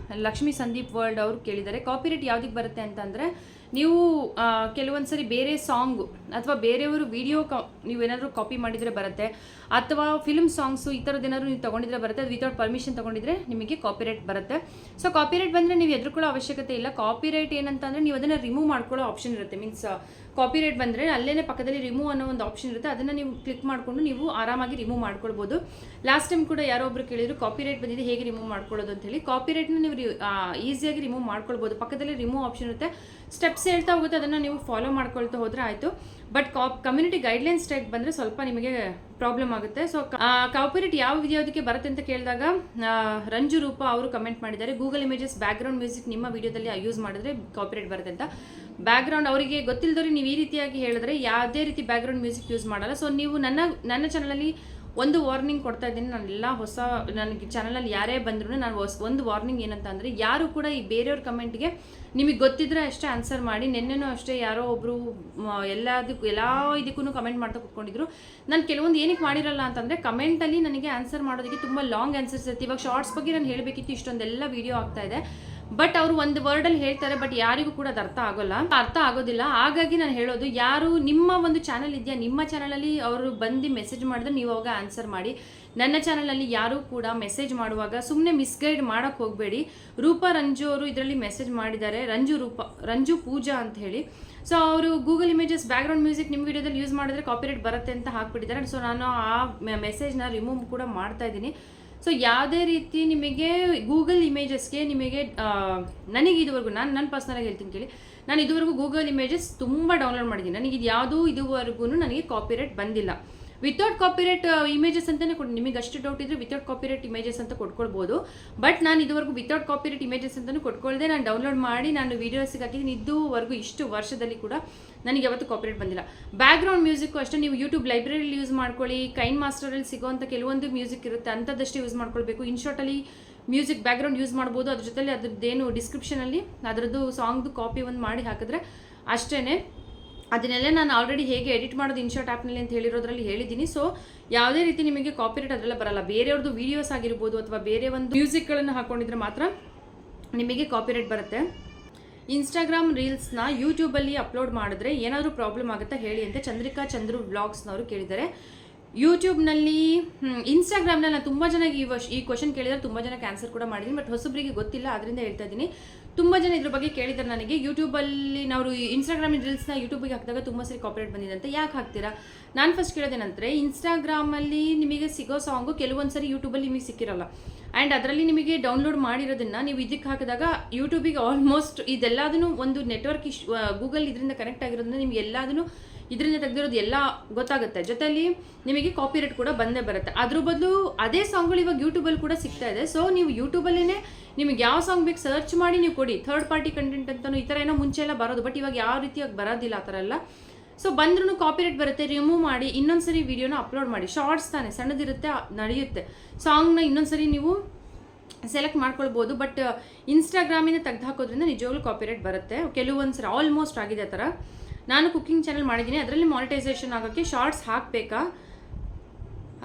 ಲಕ್ಷ್ಮೀ ಸಂದೀಪ್ ವರ್ಲ್ಡ್ ಅವರು ಕೇಳಿದ್ದಾರೆ. ಕಾಪಿರೈಟ್ ಯಾವುದಕ್ಕೆ ಬರುತ್ತೆ ಅಂತಂದರೆ, ನೀವು ಕೆಲವೊಂದು ಸರಿ ಬೇರೆ ಸಾಂಗು ಅಥವಾ ಬೇರೆಯವರು ವಿಡಿಯೋ ನೀವೇನಾದರೂ ಕಾಪಿ ಮಾಡಿದರೆ ಬರುತ್ತೆ, ಅಥವಾ ಫಿಲ್ಮ್ ಸಾಂಗ್ಸು ಈ ಥರದ್ದೇನಾದ್ರು ನೀವು ತೊಗೊಂಡಿದ್ರೆ ಬರುತ್ತೆ. ಅದು ವಿತೌಟ್ ಪರ್ಮಿಷನ್ ತೊಗೊಂಡಿದ್ರೆ ನಿಮಗೆ ಕಾಪಿರೈಟ್ ಬರುತ್ತೆ. ಸೊ ಕಾಪಿರೈಟ್ ಬಂದರೆ ನೀವು ಎದುರ್ಕೊಳ್ಳೋ ಅವಶ್ಯಕತೆ ಇಲ್ಲ. ಕಾಪಿರೈಟ್ ಏನಂತಂದರೆ, ನೀವು ಅದನ್ನು ರಿಮೂವ್ ಮಾಡ್ಕೊಳ್ಳೋ ಆಪ್ಷನ್ ಇರುತ್ತೆ. ಮೀನ್ಸ್ ಕಾಪಿರೈಟ್ ಬಂದರೆ ಅಲ್ಲೇ ಪಕ್ಕದಲ್ಲಿ ರಿಮೂವ್ ಅನ್ನೋ ಒಂದು ಆಪ್ಷನ್ ಇರುತ್ತೆ, ಅದನ್ನು ನೀವು ಕ್ಲಿಕ್ ಮಾಡಿಕೊಂಡು ನೀವು ಆರಾಮಾಗಿ ರಿಮೂವ್ ಮಾಡ್ಕೊಳ್ಬೋದು. ಲಾಸ್ಟ್ ಟೈಮ್ ಕೂಡ ಯಾರೋ ಒಬ್ಬರು ಕೇಳಿದ್ರು ಕಾಪಿರೈಟ್ ಬಂದಿದೆ ಹೇಗೆ ರಿಮೂವ್ ಮಾಡ್ಕೊಳ್ಳೋದು ಅಂತ ಹೇಳಿ. ಕಾಪಿರೈಟ್ನ ನೀವು ಈಸಿಯಾಗಿ ರಿಮೂವ್ ಮಾಡ್ಕೊಳ್ಬೋದು. ಪಕ್ಕದಲ್ಲಿ ರಿಮೂವ್ ಆಪ್ಷನ್ ಇರುತ್ತೆ, ಸ್ಟೆಪ್ಸ್ ಹೇಳ್ತಾ ಹೋಗುತ್ತೆ, ಅದನ್ನು ನೀವು ಫಾಲೋ ಮಾಡ್ಕೊಳ್ತಾ ಹೋದರೆ ಆಯಿತು. ಬಟ್ ಕಮ್ಯುನಿಟಿ ಗೈಡ್ಲೈನ್ಸ್ ಟೈಪ್ ಬಂದರೆ ಸ್ವಲ್ಪ ನಿಮಗೆ ಪ್ರಾಬ್ಲಮ್ ಆಗುತ್ತೆ. ಸೊ ಕಾಪಿರೈಟ್ ಯಾವ ವಿಡಿಯೋದಕ್ಕೆ ಬರುತ್ತೆ ಅಂತ ಕೇಳಿದಾಗ ರಂಜು ರೂಪ ಅವರು ಕಮೆಂಟ್ ಮಾಡಿದ್ದಾರೆ, ಗೂಗಲ್ ಇಮೇಜಸ್ ಬ್ಯಾಕ್ಗ್ರೌಂಡ್ ಮ್ಯೂಸಿಕ್ ನಿಮ್ಮ ವಿಡಿಯೋದಲ್ಲಿ ಯೂಸ್ ಮಾಡಿದ್ರೆ ಕಾಪಿರೈಟ್ ಬರುತ್ತೆ ಅಂತ. ಬ್ಯಾಕ್ಗ್ರೌಂಡ್ ಅವರಿಗೆ ಗೊತ್ತಿಲ್ಲದವ್ರಿಗೆ ನೀವು ಈ ರೀತಿಯಾಗಿ ಹೇಳಿದ್ರೆ ಯಾವುದೇ ರೀತಿ ಬ್ಯಾಕ್ಗ್ರೌಂಡ್ ಮ್ಯೂಸಿಕ್ ಯೂಸ್ ಮಾಡಲ್ಲ. ಸೊ ನೀವು ನನ್ನ ಚಾನಲಲ್ಲಿ ಒಂದು ವಾರ್ನಿಂಗ್ ಕೊಡ್ತಾ ಇದ್ದೀನಿ. ನಾನೆಲ್ಲ ನನಗೆ ಚಾನಲಲ್ಲಿ ಯಾರೇ ಬಂದರೂ ನಾನು ಒಂದು ವಾರ್ನಿಂಗ್ ಏನಂತ ಅಂದರೆ, ಯಾರು ಕೂಡ ಈ ಬೇರೆಯವ್ರ ಕಮೆಂಟ್ಗೆ ನಿಮಗೆ ಗೊತ್ತಿದ್ರೆ ಅಷ್ಟೇ ಆನ್ಸರ್ ಮಾಡಿ. ನೆನ್ನೆನೂ ಅಷ್ಟೇ ಯಾರೋ ಒಬ್ಬರು ಎಲ್ಲ ಇದಕ್ಕೂ ಕಮೆಂಟ್ ಮಾಡ್ತಾ ಕೂತ್ಕೊಂಡಿದ್ರು. ನಾನು ಕೆಲವೊಂದು ಏನಕ್ಕೆ ಮಾಡಿರಲ್ಲ ಅಂತಂದರೆ, ಕಮೆಂಟಲ್ಲಿ ನನಗೆ ಆನ್ಸರ್ ಮಾಡೋದಕ್ಕೆ ತುಂಬ ಲಾಂಗ್ ಆನ್ಸರ್ಸ್ ಇರುತ್ತೆ. ಇವಾಗ ಶಾರ್ಟ್ಸ್ ಬಗ್ಗೆ ನಾನು ಹೇಳಬೇಕಿತ್ತು, ಇಷ್ಟೊಂದೆಲ್ಲ ವೀಡಿಯೋ ಆಗ್ತಾ ಇದೆ, ಬಟ್ ಅವರು ಒಂದು ವರ್ಡಲ್ಲಿ ಹೇಳ್ತಾರೆ, ಬಟ್ ಯಾರಿಗೂ ಕೂಡ ಅದು ಅರ್ಥ ಆಗೋದಿಲ್ಲ. ಹಾಗಾಗಿ ನಾನು ಹೇಳೋದು, ಯಾರು ನಿಮ್ಮ ಒಂದು ಚಾನಲ್ ಇದೆಯಾ, ನಿಮ್ಮ ಚಾನಲಲ್ಲಿ ಅವರು ಬಂದು ಮೆಸೇಜ್ ಮಾಡಿದ್ರೆ ನೀವು ಅವಾಗ ಆನ್ಸರ್ ಮಾಡಿ. ನನ್ನ ಚಾನಲಲ್ಲಿ ಯಾರೂ ಕೂಡ ಮೆಸೇಜ್ ಮಾಡುವಾಗ ಸುಮ್ಮನೆ ಮಿಸ್ಗೈಡ್ ಮಾಡೋಕ್ಕೆ ಹೋಗಬೇಡಿ. ರೂಪಾ ರಂಜು ಅವರು ಇದರಲ್ಲಿ ಮೆಸೇಜ್ ಮಾಡಿದ್ದಾರೆ, ರಂಜು ಪೂಜಾ ಅಂತ ಹೇಳಿ. ಸೊ ಅವರು ಗೂಗಲ್ ಇಮೇಜಸ್ ಬ್ಯಾಕ್ಗ್ರೌಂಡ್ ಮ್ಯೂಸಿಕ್ ನಿಮ್ಮ ವಿಡಿಯೋದಲ್ಲಿ ಯೂಸ್ ಮಾಡಿದ್ರೆ ಕಾಪಿರೈಟ್ ಬರುತ್ತೆ ಅಂತ ಹಾಕ್ಬಿಟ್ಟಿದ್ದಾರೆ. ಸೊ ನಾನು ಆ ಮೆಸೇಜ್ನ ರಿಮೂವ್ ಕೂಡ ಮಾಡ್ತಾ ಇದ್ದೀನಿ. ಸೊ ಯಾವುದೇ ರೀತಿ ನಿಮಗೆ ಗೂಗಲ್ ಇಮೇಜಸ್ಗೆ ನಿಮಗೆ ನನಗೆ ಇದುವರೆಗೂ ನನ್ನ ಪರ್ಸ್ನಲಾಗಿ ಹೇಳ್ತೀನಿ ಕೇಳಿ, ನಾನು ಇದುವರೆಗೂ ಗೂಗಲ್ ಇಮೇಜಸ್ ತುಂಬ ಡೌನ್ಲೋಡ್ ಮಾಡಿದ್ದೀನಿ. ನನಗೆ ಇದು ಯಾವುದೂ ಇದುವರೆಗೂ ನನಗೆ ಕಾಪಿರೈಟ್ ಬಂದಿಲ್ಲ. ವಿತೌಟ್ ಕಾಪಿರೈಟ್ ಇಮೇಜಸ್ ಅಂತಲೇ ನಿಮಗೆ ಅಷ್ಟು ಡೌಟ್ ಇದ್ದರೆ ವಿತೌಟ್ ಕಾಪಿರೈಟ್ ಇಮೇಜಸ್ ಅಂತ ಕೊಟ್ಕೊಳ್ಬೋದು. ಬಟ್ ನಾನು ಇದುವರೆಗೂ ವಿತೌಟ್ ಕಾಪಿರೈಟ್ ಇಮೇಜಸ್ ಅಂತಲೂ ಕೊಟ್ಕೊಳ್ದೆ ನಾನು ಡೌನ್ಲೋಡ್ ಮಾಡಿ ನಾನು ವೀಡಿಯೋಸಿಗೆ ಹಾಕಿದ್ದೀನಿ. ಇದುವರೆಗೂ ಇಷ್ಟು ವರ್ಷದಲ್ಲಿ ಕೂಡ ನನಗೆ ಯಾವತ್ತೂ ಕಾಪಿರೈಟ್ ಬಂದಿಲ್ಲ. ಬ್ಯಾಕ್ಗ್ರೌಂಡ್ ಮ್ಯೂಸಿಕ್ಕು ಅಷ್ಟೇ, ನೀವು ಯೂಟ್ಯೂಬ್ ಲೈಬ್ರರಿಲಿ ಯೂಸ್ ಮಾಡ್ಕೊಳ್ಳಿ. ಕೈನ್ ಮಾಸ್ಟರಲ್ಲಿ ಸಿಗೋವಂಥ ಕೆಲವೊಂದು ಮ್ಯೂಸಿಕ್ ಇರುತ್ತೆ, ಅಂಥದ್ದಷ್ಟೇ ಯೂಸ್ ಮಾಡ್ಕೊಳ್ಬೇಕು. ಇನ್ಶಾರ್ಟಲ್ಲಿ ಮ್ಯೂಸಿಕ್ ಬ್ಯಾಕ್ಗ್ರೌಂಡ್ ಯೂಸ್ ಮಾಡ್ಬೋದು. ಅದ್ರ ಜೊತೆಲಿ ಅದ್ರದ್ದೇನು ಡಿಸ್ಕ್ರಿಪ್ಷನಲ್ಲಿ ಅದರದ್ದು ಸಾಂಗ್ದು ಕಾಪಿ ಒಂದು ಮಾಡಿ ಹಾಕಿದ್ರೆ ಅಷ್ಟೇ. ಅದನ್ನೆಲ್ಲ ನಾನು ಆಲ್ರೆಡಿ ಹೇಗೆ ಎಡಿಟ್ ಮಾಡೋದು ಇನ್ಶಾರ್ಟ್ ಆ್ಯಪ್ನಲ್ಲಿ ಅಂತ ಹೇಳಿರೋದ್ರಲ್ಲಿ ಹೇಳಿದ್ದೀನಿ. ಸೊ ಯಾವುದೇ ರೀತಿ ನಿಮಗೆ ಕಾಪಿರೈಟ್ ಅದರೆಲ್ಲ ಬರಲ್ಲ. ಬೇರೆಯವ್ರದ್ದು ವೀಡಿಯೋಸ್ ಆಗಿರ್ಬೋದು ಅಥವಾ ಬೇರೆ ಒಂದು ಮ್ಯೂಸಿಕ್ಗಳನ್ನು ಹಾಕ್ಕೊಂಡಿದ್ರೆ ಮಾತ್ರ ನಿಮಗೆ ಕಾಪಿರೈಟ್ ಬರುತ್ತೆ. ಇನ್ಸ್ಟಾಗ್ರಾಮ್ ರೀಲ್ಸ್ನ ಯೂಟ್ಯೂಬಲ್ಲಿ ಅಪ್ಲೋಡ್ ಮಾಡಿದ್ರೆ ಏನಾದರೂ ಪ್ರಾಬ್ಲಮ್ ಆಗುತ್ತಾ ಹೇಳಿ ಅಂತ ಚಂದ್ರಿಕಾ ಚಂದ್ರು ವ್ಲಾಗ್ಸ್ನವರು ಕೇಳಿದ್ದಾರೆ. ಯೂಟ್ಯೂಬ್ನಲ್ಲಿ ಇನ್ಸ್ಟಾಗ್ರಾಮ್ನಲ್ಲಿ ನಾನು ತುಂಬ ಜನಕ್ಕೆ ಈ ಕ್ವಶನ್ ಕೇಳಿದರೆ ತುಂಬ ಜನಕ್ಕೆ ಆನ್ಸರ್ ಕೂಡ ಮಾಡಿದ್ದೀನಿ, ಬಟ್ ಹೊಸಬ್ರಿಗೆ ಗೊತ್ತಿಲ್ಲ, ಅದರಿಂದ ಹೇಳ್ತಾ ಇದ್ದೀನಿ. ತುಂಬ ಜನ ಇದ್ರ ಬಗ್ಗೆ ಕೇಳಿದ್ದಾರೆ ನನಗೆ. ಯೂಟ್ಯೂಬಲ್ಲಿ ನಾವು ಇನ್ಸ್ಟಾಗ್ರಾಮ್ ರೀಲ್ಸ್ನ ಯೂಟ್ಯೂಬಿಗೆ ಹಾಕಿದಾಗ ತುಂಬ ಸರಿ ಕಾಪಿರೈಟ್ ಬಂದಿದೆ ಅಂತ. ಯಾಕೆ ಹಾಕ್ತೀರಾ? ನಾನು ಫಸ್ಟ್ ಕೇಳೋದೇನಂದರೆ, ಇನ್ಸ್ಟಾಗ್ರಾಮಲ್ಲಿ ನಿಮಗೆ ಸಿಗೋ ಸಾಂಗು ಕೆಲವೊಂದು ಸರಿ ಯೂಟ್ಯೂಬಲ್ಲಿ ನಿಮಗೆ ಸಿಕ್ಕಿರಲ್ಲ. ಆ್ಯಂಡ್ ಅದರಲ್ಲಿ ನಿಮಗೆ ಡೌನ್ಲೋಡ್ ಮಾಡಿರೋದನ್ನು ನೀವು ಇದಕ್ಕೆ ಹಾಕಿದಾಗ ಯೂಟ್ಯೂಬಿಗೆ ಆಲ್ಮೋಸ್ಟ್ ಇದೆಲ್ಲದೂ ಒಂದು ನೆಟ್ವರ್ಕ್ ಗೂಗಲ್ ಇದರಿಂದ ಕನೆಕ್ಟ್ ಆಗಿರೋದ್ರಿಂದ ನಿಮ್ಗೆ ಎಲ್ಲದೂ ಇದರಿಂದ ತೆಗೆದಿರೋದು ಎಲ್ಲ ಗೊತ್ತಾಗುತ್ತೆ. ಜೊತೆಯಲ್ಲಿ ನಿಮಗೆ ಕಾಪಿರೈಟ್ ಕೂಡ ಬಂದೇ ಬರುತ್ತೆ. ಅದ್ರ ಬದಲು ಅದೇ ಸಾಂಗ್ಗಳು ಇವಾಗ ಯೂಟ್ಯೂಬಲ್ಲಿ ಕೂಡ ಸಿಗ್ತಾ ಇದೆ. ಸೊ ನೀವು ಯೂಟ್ಯೂಬಲ್ಲೇ ನಿಮಗೆ ಯಾವ ಸಾಂಗ್ ಬೇಕು ಸರ್ಚ್ ಮಾಡಿ ನೀವು ಕೊಡಿ. ಥರ್ಡ್ ಪಾರ್ಟಿ ಕಂಟೆಂಟ್ ಅಂತಲೂ ಈ ಥರ ಏನೋ ಮುಂಚೆ ಎಲ್ಲ ಬರೋದು, ಬಟ್ ಇವಾಗ ಯಾವ ರೀತಿಯಾಗಿ ಬರೋದಿಲ್ಲ ಆ ಥರ ಎಲ್ಲ. ಸೊ ಬಂದ್ರೂ ಕಾಪಿರೈಟ್ ಬರುತ್ತೆ, ರಿಮೂವ್ ಮಾಡಿ ಇನ್ನೊಂದ್ಸರಿ ವೀಡಿಯೋನ ಅಪ್ಲೋಡ್ ಮಾಡಿ. ಶಾರ್ಟ್ಸ್ ತಾನೆ, ಸಣ್ಣದಿರುತ್ತೆ, ನಡೆಯುತ್ತೆ. ಸಾಂಗ್ನ ಇನ್ನೊಂದ್ಸರಿ ನೀವು ಸೆಲೆಕ್ಟ್ ಮಾಡ್ಕೊಳ್ಬೋದು. ಬಟ್ ಇನ್ಸ್ಟಾಗ್ರಾಮಿಂದ ತೆಗೆದು ಹಾಕೋದ್ರಿಂದ ನಿಜವಾಗ್ಲೂ ಕಾಪಿರೈಟ್ ಬರುತ್ತೆ. ಕೆಲವೊಂದು ಸರಿ ಆಲ್ಮೋಸ್ಟ್ ಆಗಿದೆ ಆ ಥರ. ನಾನು ಕುಕ್ಕಿಂಗ್ ಚಾನಲ್ ಮಾಡಿದ್ದೀನಿ, ಅದರಲ್ಲಿ ಮಾನಿಟೈಸೇಷನ್ ಆಗೋಕ್ಕೆ ಶಾರ್ಟ್ಸ್ ಹಾಕಬೇಕಾ,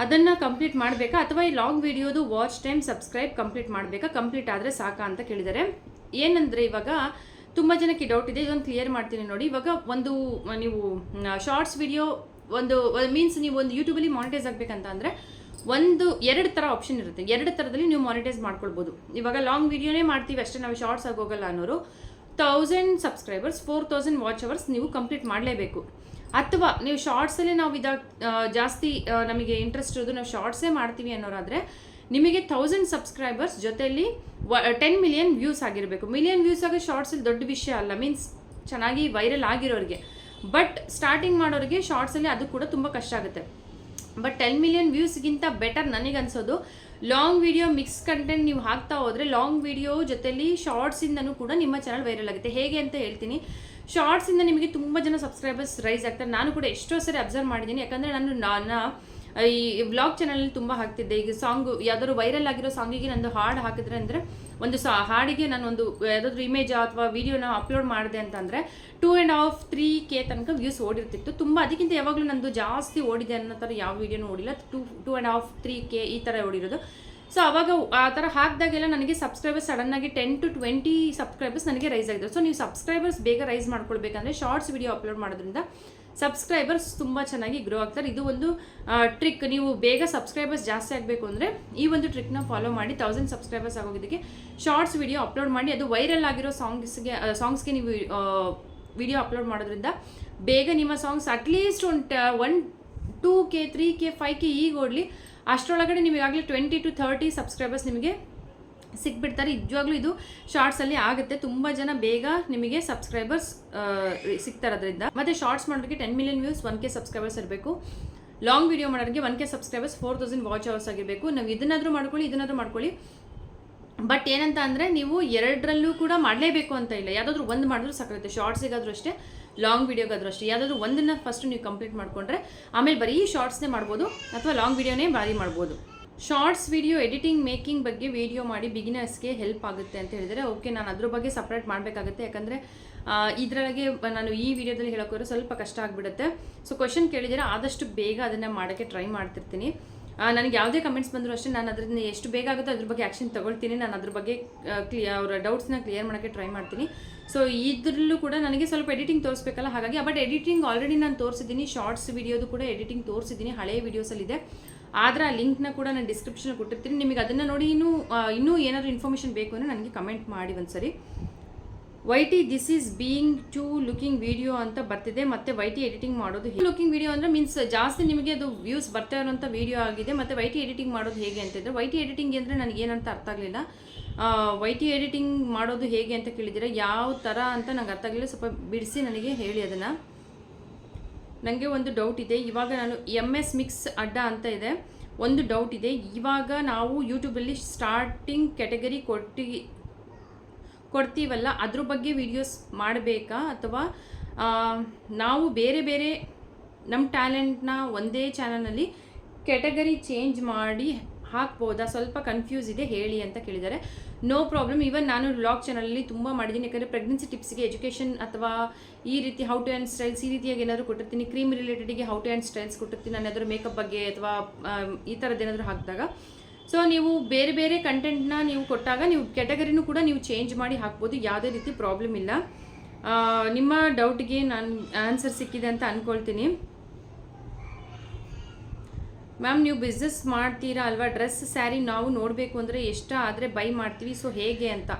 ಅದನ್ನು ಕಂಪ್ಲೀಟ್ ಮಾಡಬೇಕಾ, ಅಥವಾ ಈ ಲಾಂಗ್ ವೀಡಿಯೋದು ವಾಚ್ ಟೈಮ್ ಸಬ್ಸ್ಕ್ರೈಬ್ ಕಂಪ್ಲೀಟ್ ಮಾಡಬೇಕಾ, ಕಂಪ್ಲೀಟ್ ಆದರೆ ಸಾಕಾ ಅಂತ ಕೇಳಿದ್ದಾರೆ. ಏನಂದರೆ ಇವಾಗ ತುಂಬ ಜನಕ್ಕೆ ಡೌಟ್ ಇದೆ, ಇದೊಂದು ಕ್ಲಿಯರ್ ಮಾಡ್ತೀನಿ ನೋಡಿ. ಇವಾಗ ಒಂದು ನೀವು ಶಾರ್ಟ್ಸ್ ವಿಡಿಯೋ ಮೀನ್ಸ್ ನೀವು ಒಂದು ಯೂಟ್ಯೂಬಲ್ಲಿ ಮಾನಿಟೈಸ್ ಆಗಬೇಕಂತ ಅಂದರೆ ಎರಡು ಥರ ಆಪ್ಷನ್ ಇರುತ್ತೆ. ಎರಡು ಥರದಲ್ಲಿ ನೀವು ಮಾನಿಟೈಸ್ ಮಾಡ್ಕೊಳ್ಬೋದು. ಇವಾಗ ಲಾಂಗ್ ವೀಡಿಯೋನೇ ಮಾಡ್ತೀವಿ ಅಷ್ಟೇ, ನಾವು ಶಾರ್ಟ್ಸ್ ಆಗೋಗಲ್ಲ ಅನ್ನೋರು 1000 ಸಬ್ಸ್ಕ್ರೈಬರ್ಸ್ 4000 ವಾಚ್ ಅವರ್ಸ್ ನೀವು ಕಂಪ್ಲೀಟ್ ಮಾಡಲೇಬೇಕು. ಅಥವಾ ನೀವು ಶಾರ್ಟ್ಸಲ್ಲೇ ನಾವು ಜಾಸ್ತಿ ನಮಗೆ ಇಂಟ್ರೆಸ್ಟ್ ಇರೋದು ನಾವು ಶಾರ್ಟ್ಸೇ ಮಾಡ್ತೀವಿ ಅನ್ನೋರಾದರೆ ನಿಮಗೆ 1000 ಸಬ್ಸ್ಕ್ರೈಬರ್ಸ್ ಜೊತೆಯಲ್ಲಿ 10 ಮಿಲಿಯನ್ ವ್ಯೂಸ್ ಆಗಿರಬೇಕು. ಮಿಲಿಯನ್ ವ್ಯೂಸ್ ಆಗೋ ಶಾರ್ಟ್ಸಲ್ಲಿ ದೊಡ್ಡ ವಿಷಯ ಅಲ್ಲ, ಮೀನ್ಸ್ ಚೆನ್ನಾಗಿ ವೈರಲ್ ಆಗಿರೋರಿಗೆ. ಬಟ್ ಸ್ಟಾರ್ಟಿಂಗ್ ಮಾಡೋರಿಗೆ ಶಾರ್ಟ್ಸಲ್ಲಿ ಅದು ಕೂಡ ತುಂಬ ಕಷ್ಟ ಆಗುತ್ತೆ. ಬಟ್ 10 ಮಿಲಿಯನ್ ವ್ಯೂಸ್ಗಿಂತ ಬೆಟರ್ ನನಗನ್ಸೋದು ಲಾಂಗ್ ವಿಡಿಯೋ ಮಿಕ್ಸ್ ಕಂಟೆಂಟ್ ನೀವು ಹಾಕ್ತಾ ಹೋದರೆ ಲಾಂಗ್ ವಿಡಿಯೋ ಜೊತೆಲಿ ಶಾರ್ಟ್ಸಿಂದನೂ ಕೂಡ ನಿಮ್ಮ ಚಾನಲ್ ವೈರಲ್ ಆಗುತ್ತೆ. ಹೇಗೆ ಅಂತ ಹೇಳ್ತೀನಿ. ಶಾರ್ಟ್ಸಿಂದ ನಿಮಗೆ ತುಂಬ ಜನ ಸಬ್ಸ್ಕ್ರೈಬರ್ಸ್ ರೈಸ್ ಆಗ್ತಾರೆ. ನಾನು ಕೂಡ ಎಷ್ಟೋ ಸರಿ ಅಬ್ಸರ್ವ್ ಮಾಡಿದ್ದೀನಿ. ಯಾಕಂದರೆ ನಾನು ಈ ವ್ಲಾಗ್ ಚಾನಲಲ್ಲಿ ತುಂಬ ಹಾಕ್ತಿದ್ದೆ. ಈಗ ಸಾಂಗು ಯಾವ್ದಾದ್ರು ವೈರಲ್ ಆಗಿರೋ ಸಾಂಗಿಗೆ ನಂದು ಹಾಡು ಹಾಕಿದ್ರೆ ಅಂದರೆ ಒಂದು ಹಾಡಿಗೆ ನಾನು ಒಂದು ಯಾವುದಾದ್ರೂ ಇಮೇಜ್ ಅಥವಾ ವೀಡಿಯೋನ ಅಪ್ಲೋಡ್ ಮಾಡಿದೆ ಅಂತಂದರೆ 2.5-3K ತನಕ ವ್ಯೂಸ್ ಓಡಿರ್ತಿತ್ತು. ತುಂಬ ಅದಕ್ಕಿಂತ ಯಾವಾಗಲೂ ನಂದು ಜಾಸ್ತಿ ಓಡಿದೆ ಅನ್ನೋ ಥರ ಯಾವ ವೀಡಿಯೋನೂ ಓಡಿಲ್ಲ. 2.5-3K ಈ ಥರ ಓಡಿರೋದು. ಸೊ ಅವಾಗ ಆ ಥರ ಹಾಕಿದಾಗೆಲ್ಲ ನನಗೆ ಸಬ್ಸ್ಕ್ರೈಬರ್ಸ್ ಸಡನ್ನಾಗಿ 10 to 20 ಸಬ್ಸ್ಕ್ರೈಬರ್ಸ್ ನನಗೆ ರೈಸ್ ಆಗಿದ್ರು. ಸೊ ನೀವು ಸಬ್ಸ್ಕ್ರೈಬರ್ಸ್ ಬೇಗ ರೈಸ್ ಮಾಡ್ಕೊಳ್ಬೇಕಂದ್ರೆ ಶಾರ್ಟ್ಸ್ ವಿಡಿಯೋ ಅಪ್ಲೋಡ್ ಮಾಡೋದ್ರಿಂದ ಸಬ್ಸ್ಕ್ರೈಬರ್ಸ್ ತುಂಬ ಚೆನ್ನಾಗಿ ಗ್ರೋ ಆಗ್ತಾರೆ. ಇದು ಒಂದು ಟ್ರಿಕ್. ನೀವು ಬೇಗ ಸಬ್ಸ್ಕ್ರೈಬರ್ಸ್ ಜಾಸ್ತಿ ಆಗಬೇಕು ಅಂದರೆ ಈ ಒಂದು ಟ್ರಿಕ್ನ ಫಾಲೋ ಮಾಡಿ. 1000 ಸಬ್ಸ್ಕ್ರೈಬರ್ಸ್ ಆಗೋದಕ್ಕೆ ಶಾರ್ಟ್ಸ್ ವಿಡಿಯೋ ಅಪ್ಲೋಡ್ ಮಾಡಿ. ಅದು ವೈರಲ್ ಆಗಿರೋ ಸಾಂಗ್ಸ್ಗೆ ನೀವು ವಿಡಿಯೋ ಅಪ್ಲೋಡ್ ಮಾಡೋದ್ರಿಂದ ಬೇಗ ನಿಮ್ಮ ಸಾಂಗ್ಸ್ ಅಟ್ಲೀಸ್ಟ್ ಒಂದು 2K 3K 5K ಈಗ ಓಡಲಿ ಅಷ್ಟರೊಳಗಡೆ ನಿಮಗಾಗಲೇ 20 to 30 ಸಬ್ಸ್ಕ್ರೈಬರ್ಸ್ ನಿಮಗೆ ಸಿಕ್ಬಿಡ್ತಾರೆ. ನಿಜವಾಗ್ಲೂ ಇದು ಶಾರ್ಟ್ಸಲ್ಲಿ ಆಗುತ್ತೆ. ತುಂಬ ಜನ ಬೇಗ ನಿಮಗೆ ಸಬ್ಸ್ಕ್ರೈಬರ್ಸ್ ಸಿಗ್ತಾರೆ ಅದರಿಂದ. ಮತ್ತು ಶಾರ್ಟ್ಸ್ ಮಾಡೋದಕ್ಕೆ 10 ಮಿಲಿಯನ್ ವ್ಯೂಸ್ 1K ಸಬ್ಸ್ಕ್ರೈಬರ್ಸ್ ಇರಬೇಕು. ಲಾಂಗ್ ವಿಡಿಯೋ ಮಾಡೋರಿಗೆ 1K ಸಬ್ಸ್ಕ್ರೈಬರ್ಸ್ 4000 ವಾಚ್ ಅವರ್ಸ್ ಆಗಿರಬೇಕು. ನಾವು ಇದನ್ನಾದರೂ ಮಾಡ್ಕೊಳ್ಳಿ. ಬಟ್ ಏನಂತ ಅಂದರೆ ನೀವು ಎರಡರಲ್ಲೂ ಕೂಡ ಮಾಡಲೇಬೇಕು ಅಂತ ಇಲ್ಲ. ಯಾವುದಾದ್ರೂ ಒಂದು ಮಾಡಿದ್ರೂ ಸಾಕಾಗುತ್ತೆ. ಶಾರ್ಟ್ಸಿಗಾದರೂ ಅಷ್ಟೇ, ಲಾಂಗ್ ವಿಡಿಯೋಗಾದರೂ ಅಷ್ಟೇ. ಯಾವುದಾದ್ರೂ ಒಂದನ್ನು ಫಸ್ಟ್ ನೀವು ಕಂಪ್ಲೀಟ್ ಮಾಡಿಕೊಂಡ್ರೆ ಆಮೇಲೆ ಬರೀ ಶಾರ್ಟ್ಸ್ನೇ ಮಾಡ್ಬೋದು ಅಥವಾ ಲಾಂಗ್ ವಿಡಿಯೋನೇ ಬಾರಿ ಮಾಡ್ಬೋದು. ಶಾರ್ಟ್ಸ್ ವಿಡಿಯೋ ಎಡಿಟಿಂಗ್ ಮೇಕಿಂಗ್ ಬಗ್ಗೆ ವಿಡಿಯೋ ಮಾಡಿ ಬಿಗಿನರ್ಸ್ಗೆ ಹೆಲ್ಪ್ ಆಗುತ್ತೆ ಅಂತ ಹೇಳಿದರೆ ಓಕೆ, ನಾನು ಅದ್ರ ಬಗ್ಗೆ ಸಪ್ರೇಟ್ ಮಾಡಬೇಕಾಗುತ್ತೆ. ಯಾಕಂದರೆ ಇದರೊಳಗೆ ನಾನು ಈ ವಿಡಿಯೋದಲ್ಲಿ ಹೇಳೋಕ್ಕೋದ್ರೆ ಸ್ವಲ್ಪ ಕಷ್ಟ ಆಗಿಬಿಡುತ್ತೆ. ಸೊ ಕ್ವಶನ್ ಕೇಳಿದರೆ ಆದಷ್ಟು ಬೇಗ ಅದನ್ನು ಮಾಡೋಕ್ಕೆ ಟ್ರೈ ಮಾಡ್ತಿರ್ತೀನಿ. ನನಗೆ ಯಾವುದೇ ಕಮೆಂಟ್ಸ್ ಬಂದರೂ ಅಷ್ಟೇ ನಾನು ಅದರಿಂದ ಎಷ್ಟು ಬೇಗ ಆಗುತ್ತೋ ಅದ್ರ ಬಗ್ಗೆ ಆ್ಯಕ್ಷನ್ ತೊಗೊಳ್ತೀನಿ. ನಾನು ಅದ್ರ ಬಗ್ಗೆ ಅವರ ಡೌಟ್ಸ್ನ ಕ್ಲಿಯರ್ ಮಾಡೋಕ್ಕೆ ಟ್ರೈ ಮಾಡ್ತೀನಿ. ಸೊ ಇದರಲ್ಲೂ ಕೂಡ ನನಗೆ ಸ್ವಲ್ಪ ಎಡಿಟಿಂಗ್ ತೋರಿಸ್ಬೇಕಲ್ಲ, ಹಾಗಾಗಿ ಬಟ್ ಎಡಿಟಿಂಗ್ ಆಲ್ರೆಡಿ ನಾನು ತೋರಿಸಿದ್ದೀನಿ. ಶಾರ್ಟ್ಸ್ ವಿಡಿಯೋದು ಕೂಡ ಎಡಿಟಿಂಗ್ ತೋರಿಸಿದ್ದೀನಿ, ಹಳೆಯ ವೀಡಿಯೋಸಲ್ಲಿದೆ. ಆದರೆ ಆ ಲಿಂಕ್ನ ಕೂಡ ನಾನು ಡಿಸ್ಕ್ರಿಪ್ಷನ್ ಕೊಟ್ಟಿರ್ತೀನಿ. ನಿಮಗೆ ಅದನ್ನು ನೋಡಿ ಇನ್ನೂ ಏನಾದರೂ ಇನ್ಫಾರ್ಮೇಷನ್ ಬೇಕು ಅಂದರೆ ನನಗೆ ಕಮೆಂಟ್ ಮಾಡಿ ಒಂದ್ಸರಿ. YT this is being to looking video ಅಂತ ಬರ್ತಿದೆ. ಮತ್ತು YT ಎಡಿಟಿಂಗ್ ಮಾಡೋದು ಲುಕಿಂಗ್ ವಿಡಿಯೋ ಅಂದರೆ ಮೀನ್ಸ್ ಜಾಸ್ತಿ ನಿಮಗೆ ಅದು ವ್ಯೂಸ್ ಬರ್ತಾ ಇರೋಂಥ ವಿಡಿಯೋ ಆಗಿದೆ. ಮತ್ತು YT ಎಡಿಟಿಂಗ್ ಮಾಡೋದು ಹೇಗೆ ಅಂತಿದ್ರೆ, YT ಎಡಿಟಿಂಗ್ ಅಂದರೆ ನನಗೇನಂತ ಅರ್ಥ ಆಗಲಿಲ್ಲ. YT ಎಡಿಟಿಂಗ್ ಮಾಡೋದು ಹೇಗೆ ಅಂತ ಕೇಳಿದ್ದೀರಾ, ಯಾವ ಥರ ಅಂತ ನಂಗೆ ಅರ್ಥ ಆಗಲಿಲ್ಲ. ಸ್ವಲ್ಪ ಬಿಡಿಸಿ ನನಗೆ ಹೇಳಿ ಅದನ್ನು. ನನಗೆ ಒಂದು ಡೌಟ್ ಇದೆ. ಇವಾಗ ನಾನು MS ಮಿಕ್ಸ್ ಅಡ್ಡ ಅಂತ ಇದೆ, ಒಂದು ಡೌಟ್ ಇದೆ. ಇವಾಗ ನಾವು ಯೂಟ್ಯೂಬಲ್ಲಿ ಸ್ಟಾರ್ಟಿಂಗ್ ಕ್ಯಾಟಗರಿ ಕೊಡ್ತೀವಲ್ಲ, ಅದ್ರ ಬಗ್ಗೆ ವೀಡಿಯೋಸ್ ಮಾಡಬೇಕಾ ಅಥವಾ ನಾವು ಬೇರೆ ಬೇರೆ ನಮ್ಮ ಟ್ಯಾಲೆಂಟ್ನ ಒಂದೇ ಚಾನಲ್ನಲ್ಲಿ ಕ್ಯಾಟಗರಿ ಚೇಂಜ್ ಮಾಡಿ ಹಾಕ್ಬೋದಾ? ಸ್ವಲ್ಪ ಕನ್ಫ್ಯೂಸ್ ಇದೆ, ಹೇಳಿ ಅಂತ ಕೇಳಿದ್ದಾರೆ. No problem. ಈವನ್ ನಾನು ವ್ಲಾಗ್ ಚಾನಲಲ್ಲಿ ತುಂಬ ಮಾಡಿದ್ದೀನಿ. ಯಾಕಂದರೆ ಪ್ರೆಗ್ನೆನ್ಸಿ ಟಿಪ್ಸ್ಗೆ ಎಜುಕೇಷನ್ ಅಥವಾ ಈ ರೀತಿ ಹೌ ಟು ಆ್ಯಂಡ್ ಸ್ಟೈಲ್ಸ್ ಈ ರೀತಿಯಾಗಿ ಏನಾದರೂ ಕೊಟ್ಟಿರ್ತೀನಿ. ಕ್ರೀಮ್ ರಿಲೇಟೆಡಿಗೆ ಹೌ ಟು ಆ್ಯಂಡ್ ಸ್ಟೈಲ್ಸ್ ಕೊಟ್ಟಿರ್ತೀನಿ. ನಾನು ಏನಾದರೂ ಮೇಕಪ್ ಬಗ್ಗೆ ಅಥವಾ ಈ ಥರದ್ದು ಏನಾದರೂ ಹಾಕಿದಾಗ ಸೊ ನೀವು ಬೇರೆ ಬೇರೆ ಕಂಟೆಂಟ್ನ ನೀವು ಕೊಟ್ಟಾಗ ನೀವು ಕ್ಯಾಟಗರಿನೂ ಕೂಡ ನೀವು ಚೇಂಜ್ ಮಾಡಿ ಹಾಕ್ಬೋದು, ಯಾವುದೇ ರೀತಿ ಪ್ರಾಬ್ಲಮ್ ಇಲ್ಲ. ನಿಮ್ಮ ಡೌಟ್ಗೆ ನಾನು ಆನ್ಸರ್ ಸಿಕ್ಕಿದೆ ಅಂತ ಅಂದ್ಕೊಳ್ತೀನಿ. ಮ್ಯಾಮ್ ನೀವು ಬಿಸ್ನೆಸ್ ಮಾಡ್ತೀರಾ ಅಲ್ವಾ, ಡ್ರೆಸ್ ಸ್ಯಾರಿ ನಾವು ನೋಡಬೇಕು ಅಂದರೆ ಎಷ್ಟು ಆದರೆ ಬೈ ಮಾಡ್ತೀವಿ, ಸೊ ಹೇಗೆ ಅಂತ.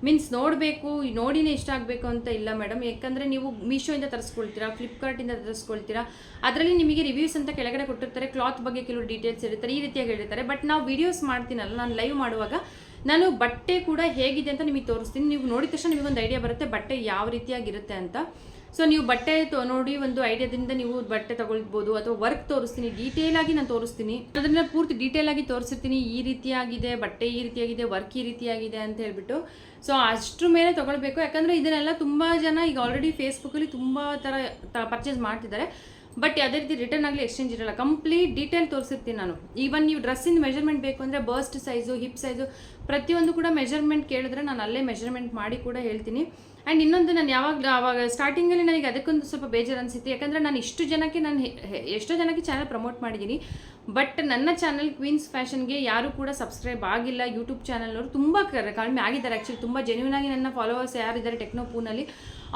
ಮೀನ್ಸ್ ನೋಡಬೇಕು, ನೋಡಿನೇ ಇಷ್ಟ ಆಗಬೇಕು ಅಂತ ಇಲ್ಲ ಮೇಡಮ್, ಯಾಕಂದರೆ ನೀವು ಮೀಶೋಯಿಂದ ತರಿಸ್ಕೊಳ್ತೀರಾ, ಫ್ಲಿಪ್ಕಾರ್ಟಿಂದ ತರಿಸ್ಕೊಳ್ತೀರಾ, ಅದರಲ್ಲಿ ನಿಮಗೆ ರಿವ್ಯೂಸ್ ಅಂತ ಕೆಳಗಡೆ ಕೊಟ್ಟಿರ್ತಾರೆ, ಕ್ಲಾತ್ ಬಗ್ಗೆ ಕೆಲವು ಡೀಟೇಲ್ಸ್ ಇರ್ತಾರೆ, ಈ ರೀತಿಯಾಗಿ ಹೇಳಿರ್ತಾರೆ. ಬಟ್ ನಾವು ವೀಡಿಯೋಸ್ ಮಾಡ್ತೀನಲ್ಲ, ನಾನು ಲೈವ್ ಮಾಡುವಾಗ ನಾನು ಬಟ್ಟೆ ಕೂಡ ಹೇಗಿದೆ ಅಂತ ನಿಮಗೆ ತೋರಿಸ್ತೀನಿ. ನೀವು ನೋಡಿದ ತಕ್ಷಣ ನಿಮಗೊಂದು ಐಡಿಯಾ ಬರುತ್ತೆ ಬಟ್ಟೆ ಯಾವ ರೀತಿಯಾಗಿರುತ್ತೆ ಅಂತ. ಸೊ ನೀವು ಬಟ್ಟೆ ನೋಡಿ ಒಂದು ಐಡಿಯಾದಿಂದ ನೀವು ಬಟ್ಟೆ ತಗೊಳ್ಬೋದು, ಅಥವಾ ವರ್ಕ್ ತೋರಿಸ್ತೀನಿ, ಡೀಟೇಲಾಗಿ ನಾನು ತೋರಿಸ್ತೀನಿ, ಅದನ್ನು ಪೂರ್ತಿ ಡೀಟೇಲಾಗಿ ತೋರಿಸಿರ್ತೀನಿ. ಈ ರೀತಿಯಾಗಿದೆ ಬಟ್ಟೆ, ಈ ರೀತಿಯಾಗಿದೆ ವರ್ಕ್, ಈ ರೀತಿಯಾಗಿದೆ ಅಂತ ಹೇಳ್ಬಿಟ್ಟು. ಸೊ ಅಷ್ಟ್ರ ಮೇಲೆ ತೊಗೊಳ್ಬೇಕು, ಯಾಕಂದರೆ ಇದನ್ನೆಲ್ಲ ತುಂಬ ಜನ ಈಗ ಆಲ್ರೆಡಿ ಫೇಸ್ಬುಕ್ಕಲ್ಲಿ ತುಂಬ ಥರ ಪರ್ಚೇಸ್ ಮಾಡ್ತಿದ್ದಾರೆ. ಬಟ್ ಯಾವುದೇ ರೀತಿ ರಿಟರ್ನ್ ಆಗಲಿ ಎಕ್ಸ್ಚೇಂಜ್ ಇರಲ್ಲ, ಕಂಪ್ಲೀಟ್ ಡೀಟೇಲ್ ತೋರಿಸಿರ್ತೀನಿ ನಾನು. ಈವನ್ ನೀವು ಡ್ರೆಸ್ಸಿಂದ ಮೆಜರ್ಮೆಂಟ್ ಬೇಕು ಅಂದರೆ ಬರ್ಸ್ಟ್ ಸೈಜು, ಹಿಪ್ ಸೈಜು, ಪ್ರತಿಯೊಂದು ಕೂಡ ಮೆಜರ್ಮೆಂಟ್ ಕೇಳಿದ್ರೆ ನಾನು ಅಲ್ಲೇ ಮೆಜರ್ಮೆಂಟ್ ಮಾಡಿ ಕೂಡ ಹೇಳ್ತೀನಿ. ಆ್ಯಂಡ್ ಇನ್ನೊಂದು, ನಾನು ಆವಾಗ ಸ್ಟಾರ್ಟಿಂಗಲ್ಲಿ ನನಗೆ ಅದಕ್ಕೊಂದು ಸ್ವಲ್ಪ ಬೇಜಾರು ಅನಿಸಿತ್ತು, ಯಾಕಂದರೆ ನಾನು ಎಷ್ಟೋ ಜನಕ್ಕೆ ಚಾನಲ್ ಪ್ರಮೋಟ್ ಮಾಡಿದ್ದೀನಿ. ಬಟ್ ನನ್ನ ಚಾನಲ್ ಕ್ವೀನ್ಸ್ ಫ್ಯಾಷನ್ಗೆ ಯಾರು ಕೂಡ ಸಬ್ಸ್ಕ್ರೈಬ್ ಆಗಿಲ್ಲ. ಯೂಟ್ಯೂಬ್ ಚಾನಲ್ನವರು ತುಂಬ ಕಡಿಮೆ ಆಗಿದ್ದಾರೆ. ಆ್ಯಕ್ಚುಲಿ ತುಂಬ ಜೆನ್ಯೂನ್ ಆಗಿ ನನ್ನ ಫಾಲೋವರ್ಸ್ ಯಾರಿದ್ದಾರೆ ಟೆಕ್ನೋಪೂನಲ್ಲಿ,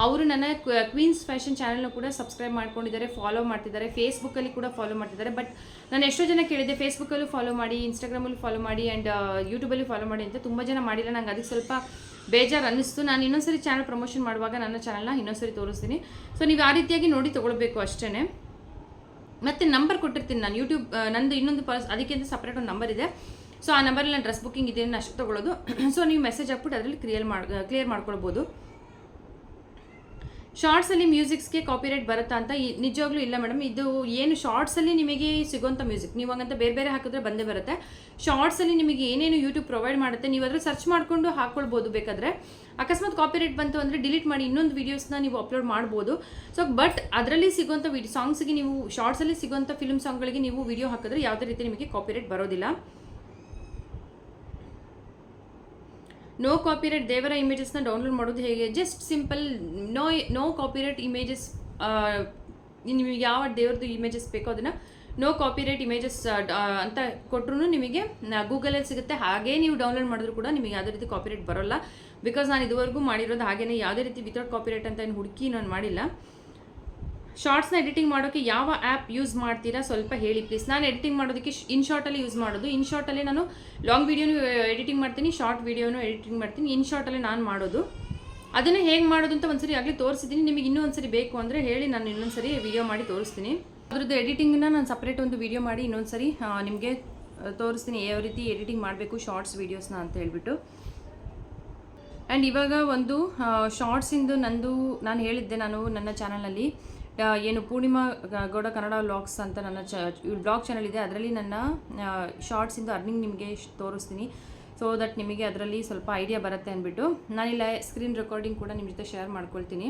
ಅವರು ನನ್ನ ಕ್ವೀನ್ಸ್ ಫ್ಯಾಷನ್ ಚಾನಲ್ನ ಕೂಡ ಸಬ್ಸ್ಕ್ರೈಬ್ ಮಾಡ್ಕೊಂಡಿದ್ದಾರೆ, ಫಾಲೋ ಮಾಡ್ತಿದ್ದಾರೆ, ಫೇಸ್ಬುಕ್ಕಲ್ಲಿ ಕೂಡ ಫಾಲೋ ಮಾಡ್ತಿದ್ದಾರೆ. ಬಟ್ ನಾನು ಎಷ್ಟೋ ಜನ ಕೇಳಿದೆ, ಫೇಸ್ಬುಕ್ಕಲ್ಲೂ ಫಾಲೋ ಮಾಡಿ, ಇನ್ಸ್ಟಾಗ್ರಾಮಲ್ಲೂ ಫಾಲೋ ಮಾಡಿ, ಆ್ಯಂಡ್ ಯೂಟ್ಯೂಬಲ್ಲಿ ಫಾಲೋ ಮಾಡಿ ಅಂತ ತುಂಬ ಜನ ಮಾಡಿಲ್ಲ. ನಂಗೆ ಅದಕ್ಕೆ ಸ್ವಲ್ಪ ಬೇಜಾರು ಅನ್ನಿಸ್ತು. ನಾನು ಇನ್ನೊಂದ್ಸರಿ ಚಾನಲ್ ಪ್ರಮೋಷನ್ ಮಾಡುವಾಗ ನನ್ನ ಚಾನಲ್ನ ಇನ್ನೊಂದ್ಸರಿ ತೋರಿಸ್ತೀನಿ. ಸೊ ನೀವು ಆ ರೀತಿಯಾಗಿ ನೋಡಿ ತೊಗೊಳ್ಬೇಕು ಅಷ್ಟೇ. ಮತ್ತು ನಂಬರ್ ಕೊಟ್ಟಿರ್ತೀನಿ ನಾನು, ಯೂಟ್ಯೂಬ್ ನಂದು ಇನ್ನೊಂದು ಅದಕ್ಕೆ ಅಂತ ಸಪ್ರೇಟ್ ಒಂದು ನಂಬರ್ ಇದೆ. ಸೊ ಆ ನಂಬರಲ್ಲಿ ನಾನು ಡ್ರೆಸ್ ಬುಕ್ಕಿಂಗ್ ಇದೆ ಅಷ್ಟು ತೊಗೊಳ್ಳೋದು. ಸೊ ನೀವು ಮೆಸೇಜ್ ಹಾಕ್ಬಿಟ್ಟು ಅದರಲ್ಲಿ ಕ್ಲಿಯರ್ ಮಾಡ್ಕೊಳ್ಬೋದು. ಶಾರ್ಟ್ಸಲ್ಲಿ ಮ್ಯೂಸಿಕ್ಸ್ಗೆ ಕಾಪಿರೈಟ್ ಬರುತ್ತಾ ಅಂತ ನಿಜವಾಗ್ಲೂ ಇಲ್ಲ ಮೇಡಮ್. ಇದು ಏನು ಶಾರ್ಟ್ಸಲ್ಲಿ ನಿಮಗೆ ಸಿಗೋಂಥ ಮ್ಯೂಸಿಕ್ ನೀವು ಹಂಗಂತ ಬೇರೆ ಬೇರೆ ಹಾಕಿದ್ರೆ ಬಂದೇ ಬರುತ್ತೆ. ಶಾರ್ಟ್ಸಲ್ಲಿ ನಿಮಗೆ ಏನೇನು ಯೂಟ್ಯೂಬ್ ಪ್ರೊವೈಡ್ ಮಾಡುತ್ತೆ, ನೀವು ಅದ್ರಲ್ಲಿ ಸರ್ಚ್ ಮಾಡಿಕೊಂಡು ಹಾಕ್ಕೊಳ್ಬೋದು. ಬೇಕಾದರೆ ಅಕಸ್ಮಾತ್ ಕಾಪಿರೈಟ್ ಬಂತು ಅಂದರೆ ಡಿಲೀಟ್ ಮಾಡಿ ಇನ್ನೊಂದು ವೀಡಿಯೋಸ್ನ ನೀವು ಅಪ್ಲೋಡ್ ಮಾಡ್ಬೋದು. ಸೊ ಬಟ್ ಅದರಲ್ಲಿ ಸಿಗೋಂಥ ಸಾಂಗ್ಸ್ಗೆ ನೀವು ಶಾರ್ಟ್ಸಲ್ಲಿ ಸಿಗೋಂಥ ಫಿಲ್ಮ್ ಸಾಂಗ್ಗಳಿಗೆ ನೀವು ವಿಡಿಯೋ ಹಾಕಿದ್ರೆ ಯಾವುದೇ ರೀತಿ ನಿಮಗೆ ಕಾಪಿರೈಟ್ ಬರೋದಿಲ್ಲ. ನೋ ಕಾಪಿರೈಟ್ ದೇವರ ಇಮೇಜಸ್ನ ಡೌನ್ಲೋಡ್ ಮಾಡೋದು ಹೇಗೆ? Just simple no copyright images, ನಿಮಗೆ ಯಾವ ದೇವ್ರದ್ದು ಇಮೇಜಸ್ ಬೇಕೋ ಅದನ್ನು ನೋ ಕಾಪಿರೈಟ್ ಇಮೇಜಸ್ ಅಂತ ಕೊಟ್ಟರು ನಿಮಗೆ ಗೂಗಲಲ್ಲಿ ಸಿಗುತ್ತೆ. ಹಾಗೇ ನೀವು ಡೌನ್ಲೋಡ್ ಮಾಡಿದ್ರು ಕೂಡ ನಿಮಗೆ ಯಾವುದೇ ರೀತಿ ಕಾಪಿರೈಟ್ ಬರೋಲ್ಲ. ಬಿಕಾಸ್ ನಾನು ಇದುವರೆಗೂ ಮಾಡಿರೋದು ಹಾಗೇ, ಯಾವುದೇ ರೀತಿ ವಿತೌಟ್ ಕಾಪಿರೈಟ್ ಅಂತ ಏನು ಹುಡುಕಿ ನಾನು ಮಾಡಿಲ್ಲ. ಶಾರ್ಟ್ಸ್ನ ಎಡಿಟಿಂಗ್ ಮಾಡೋಕ್ಕೆ ಯಾವ ಆ್ಯಪ್ ಯೂಸ್ ಮಾಡ್ತೀರಾ ಸ್ವಲ್ಪ ಹೇಳಿ ಪ್ಲೀಸ್. ನಾನು ಎಡಿಟಿಂಗ್ ಮಾಡೋದಕ್ಕೆ ಇನ್ಶಾರ್ಟಲ್ಲಿ ಯೂಸ್ ಮಾಡೋದು. ಇನ್ಶಾರ್ಟಲ್ಲಿ ನಾನು ಲಾಂಗ್ ವೀಡಿಯೋನು ಎಡಿಟಿಂಗ್ ಮಾಡ್ತೀನಿ, ಶಾರ್ಟ್ ವೀಡಿಯೋನು ಎಡಿಟಿಂಗ್ ಮಾಡ್ತೀನಿ. ಇನ್ಶಾರ್ಟಲ್ಲಿ ನಾನು ಮಾಡೋದು. ಅದನ್ನು ಹೇಗೆ ಮಾಡೋದು ಅಂತ ಒಂದ್ಸರಿ ಆಗಲೇ ತೋರಿಸಿದ್ದೀನಿ. ನಿಮಗೆ ಇನ್ನೂ ಒಂದ್ಸರಿ ಬೇಕು ಅಂದರೆ ಹೇಳಿ, ನಾನು ಇನ್ನೊಂದ್ಸರಿ ವೀಡಿಯೋ ಮಾಡಿ ತೋರಿಸ್ತೀನಿ. ಅದ್ರದ್ದು ಎಡಿಟಿಂಗ್ನ ನಾನು ಸಪ್ರೇಟ್ ಒಂದು ವೀಡಿಯೋ ಮಾಡಿ ಇನ್ನೊಂದ್ಸರಿ ನಿಮಗೆ ತೋರಿಸ್ತೀನಿ, ಯಾವ ರೀತಿ ಎಡಿಟಿಂಗ್ ಮಾಡಬೇಕು ಶಾರ್ಟ್ಸ್ ವೀಡಿಯೋಸ್ನ ಅಂತ ಹೇಳ್ಬಿಟ್ಟು. ಆ್ಯಂಡ್ ಇವಾಗ ಒಂದು ಶಾರ್ಟ್ಸಿಂದು ನಾನು ಹೇಳಿದ್ದೆ, ನಾನು ನನ್ನ ಚಾನಲ್ನಲ್ಲಿ ಏನು ಪೂರ್ಣಿಮಾ ಗೌಡ ಕನ್ನಡ ವ್ಲಾಗ್ಸ್ ಅಂತ ನನ್ನ ವ್ಲಾಗ್ ಚಾನಲ್ ಇದೆ, ಅದರಲ್ಲಿ ನನ್ನ ಶಾರ್ಟ್ಸಿಂದು ಅರ್ನಿಂಗ್ ನಿಮಗೆ ತೋರಿಸ್ತೀನಿ. ಸೊ ದಟ್ ನಿಮಗೆ ಅದರಲ್ಲಿ ಸ್ವಲ್ಪ ಐಡಿಯಾ ಬರುತ್ತೆ ಅಂದ್ಬಿಟ್ಟು ನಾನಿಲ್ಲ ಸ್ಕ್ರೀನ್ ರೆಕಾರ್ಡಿಂಗ್ ಕೂಡ ನಿಮ್ಮ ಜೊತೆ ಶೇರ್ ಮಾಡ್ಕೊಳ್ತೀನಿ.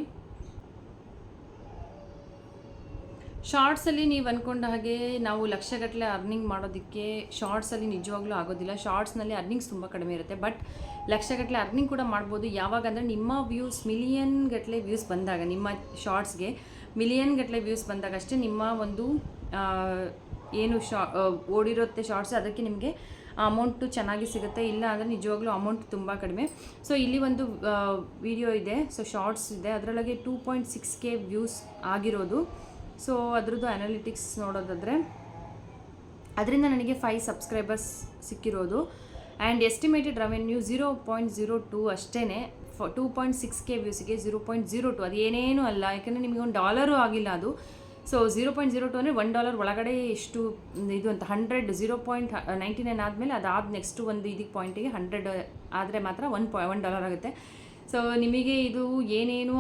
ಶಾರ್ಟ್ಸಲ್ಲಿ ನೀವು ಅಂದ್ಕೊಂಡ ಹಾಗೆ ನಾವು ಲಕ್ಷಗಟ್ಟಲೆ ಅರ್ನಿಂಗ್ ಮಾಡೋದಕ್ಕೆ ಶಾರ್ಟ್ಸಲ್ಲಿ ನಿಜವಾಗ್ಲೂ ಆಗೋದಿಲ್ಲ. ಶಾರ್ಟ್ಸ್ನಲ್ಲಿ ಅರ್ನಿಂಗ್ಸ್ ತುಂಬ ಕಡಿಮೆ ಇರುತ್ತೆ. ಬಟ್ ಲಕ್ಷಗಟ್ಟಲೆ ಅರ್ನಿಂಗ್ ಕೂಡ ಮಾಡ್ಬೋದು. ಯಾವಾಗ ಅಂದರೆ ನಿಮ್ಮ ವ್ಯೂಸ್ ಮಿಲಿಯನ್ ಗಟ್ಟಲೆ ವ್ಯೂಸ್ ಬಂದಾಗ, ನಿಮ್ಮ ಶಾರ್ಟ್ಸ್ಗೆ ಮಿಲಿಯನ್ ಗಟ್ಟಲೆ ವ್ಯೂಸ್ ಬಂದಾಗ ಅಷ್ಟೇ ನಿಮ್ಮ ಒಂದು ಏನು ಓಡಿರುತ್ತೆ ಶಾರ್ಟ್ಸ್, ಅದಕ್ಕೆ ನಿಮಗೆ ಅಮೌಂಟು ಚೆನ್ನಾಗಿ ಸಿಗುತ್ತೆ. ಇಲ್ಲ ಅಂದರೆ ನಿಜವಾಗ್ಲೂ ಅಮೌಂಟ್ ತುಂಬ ಕಡಿಮೆ. ಸೊ ಇಲ್ಲಿ ಒಂದು ವಿಡಿಯೋ ಇದೆ, ಸೊ ಶಾರ್ಟ್ಸ್ ಇದೆ, ಅದರೊಳಗೆ 2.6K ವ್ಯೂಸ್ ಆಗಿರೋದು. ಸೊ ಅದರದ್ದು ಅನಾಲಿಟಿಕ್ಸ್ ನೋಡೋದಾದರೆ ಅದರಿಂದ ನನಗೆ 5 ಸಬ್ಸ್ಕ್ರೈಬರ್ಸ್ ಸಿಕ್ಕಿರೋದು. ಆ್ಯಂಡ್ ಎಸ್ಟಿಮೇಟೆಡ್ ರೆವೆನ್ಯೂ 0.02 ಅಷ್ಟೇ. 2.6K ವ್ಯೂಸಿಗೆ 0.02 ಅದು ಏನೇನೂ ಅಲ್ಲ, ಯಾಕೆಂದರೆ ನಿಮಗೆ $1 ಆಗಿಲ್ಲ ಅದು. ಸೊ 0.02 ಅಂದರೆ $1 ಒಳಗಡೆ ಎಷ್ಟು ಇದು ಅಂತ 100 0.99 ಆದಮೇಲೆ ಅದಾದ ನೆಕ್ಸ್ಟ್ ಒಂದು ಇದಕ್ಕೆ ಪಾಯಿಂಟಿಗೆ 100 ಆದರೆ ಮಾತ್ರ $1 ಆಗುತ್ತೆ. ಸೊ ನಿಮಗೆ ಇದು ಏನೇನು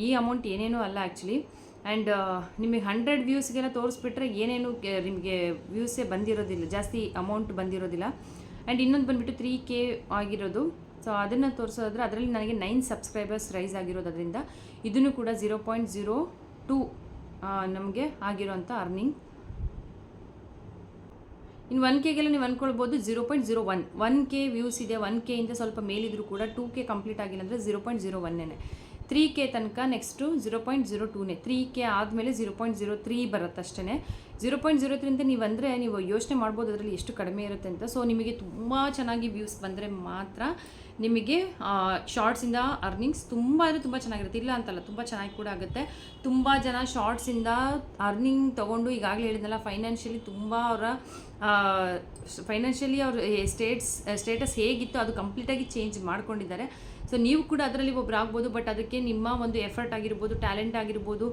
ಈ ಅಮೌಂಟ್ ಏನೇನೂ ಅಲ್ಲ ಆ್ಯಕ್ಚುಲಿ. ಆ್ಯಂಡ್ ನಿಮಗೆ 100 ವ್ಯೂಸ್ಗೆಲ್ಲ ತೋರಿಸ್ಬಿಟ್ರೆ ಏನೇನು ನಿಮಗೆ ವ್ಯೂಸೇ ಬಂದಿರೋದಿಲ್ಲ, ಜಾಸ್ತಿ ಅಮೌಂಟ್ ಬಂದಿರೋದಿಲ್ಲ. ಆ್ಯಂಡ್ ಇನ್ನೊಂದು ಬಂದುಬಿಟ್ಟು 3K ಆಗಿರೋದು. ಸೊ ಅದನ್ನು ತೋರಿಸೋದಾದ್ರೆ ಅದರಲ್ಲಿ ನನಗೆ 9 ಸಬ್ಸ್ಕ್ರೈಬರ್ಸ್ ರೈಸ್ ಆಗಿರೋದು. ಅದರಿಂದ ಇದನ್ನು ಕೂಡ 0.02 ನಮಗೆ ಆಗಿರೋಂಥ ಅರ್ನಿಂಗ್. ಇನ್ನು 1Kಗೆಲ್ಲ ನೀವು ಅಂದ್ಕೊಳ್ಬೋದು 0.01 1K ವ್ಯೂಸ್ ಇದೆ. 1K ಇಂದ ಸ್ವಲ್ಪ ಮೇಲಿದ್ರು ಕೂಡ 2K ಕಂಪ್ಲೀಟ್ ಆಗಿಲ್ಲ ಅಂದರೆ 0.01. 3K ತನಕ ನೆಕ್ಸ್ಟು 0.02ನೇ 3K ಆದಮೇಲೆ 0.03 ಬರುತ್ತೆ ಅಷ್ಟೇ. 0.03 ಅಂತ ನೀವು ಯೋಚನೆ ಮಾಡ್ಬೋದು ಅದರಲ್ಲಿ ಎಷ್ಟು ಕಡಿಮೆ ಇರುತ್ತೆ ಅಂತ. ಸೊ ನಿಮಗೆ ತುಂಬ ಚೆನ್ನಾಗಿ ವ್ಯೂಸ್ ಬಂದರೆ ಮಾತ್ರ ನಿಮಗೆ ಶಾರ್ಟ್ಸಿಂದ ಅರ್ನಿಂಗ್ಸ್ ತುಂಬ ಅಂದರೆ ತುಂಬ ಚೆನ್ನಾಗಿರುತ್ತೆ, ಇಲ್ಲ ಅಂತಲ್ಲ, ತುಂಬ ಚೆನ್ನಾಗಿ ಕೂಡ ಆಗುತ್ತೆ. ತುಂಬ ಜನ ಶಾರ್ಟ್ಸಿಂದ ಅರ್ನಿಂಗ್ ತೊಗೊಂಡು ಈಗಾಗಲೇ ಹೇಳಿದ್ನಲ್ಲ, ಫೈನಾನ್ಷಿಯಲಿ ತುಂಬ ಅವರ ಫೈನಾನ್ಷಿಯಲಿ ಅವ್ರ ಸ್ಟೇಟಸ್ ಹೇಗಿತ್ತು ಅದು ಕಂಪ್ಲೀಟಾಗಿ ಚೇಂಜ್ ಮಾಡ್ಕೊಂಡಿದ್ದಾರೆ. ಸೊ ನೀವು ಕೂಡ ಅದರಲ್ಲಿ ಒಬ್ರು ಆಗ್ಬೋದು. ಬಟ್ ಅದಕ್ಕೆ ನಿಮ್ಮ ಒಂದು ಎಫರ್ಟ್ ಆಗಿರ್ಬೋದು, ಟ್ಯಾಲೆಂಟ್ ಆಗಿರ್ಬೋದು,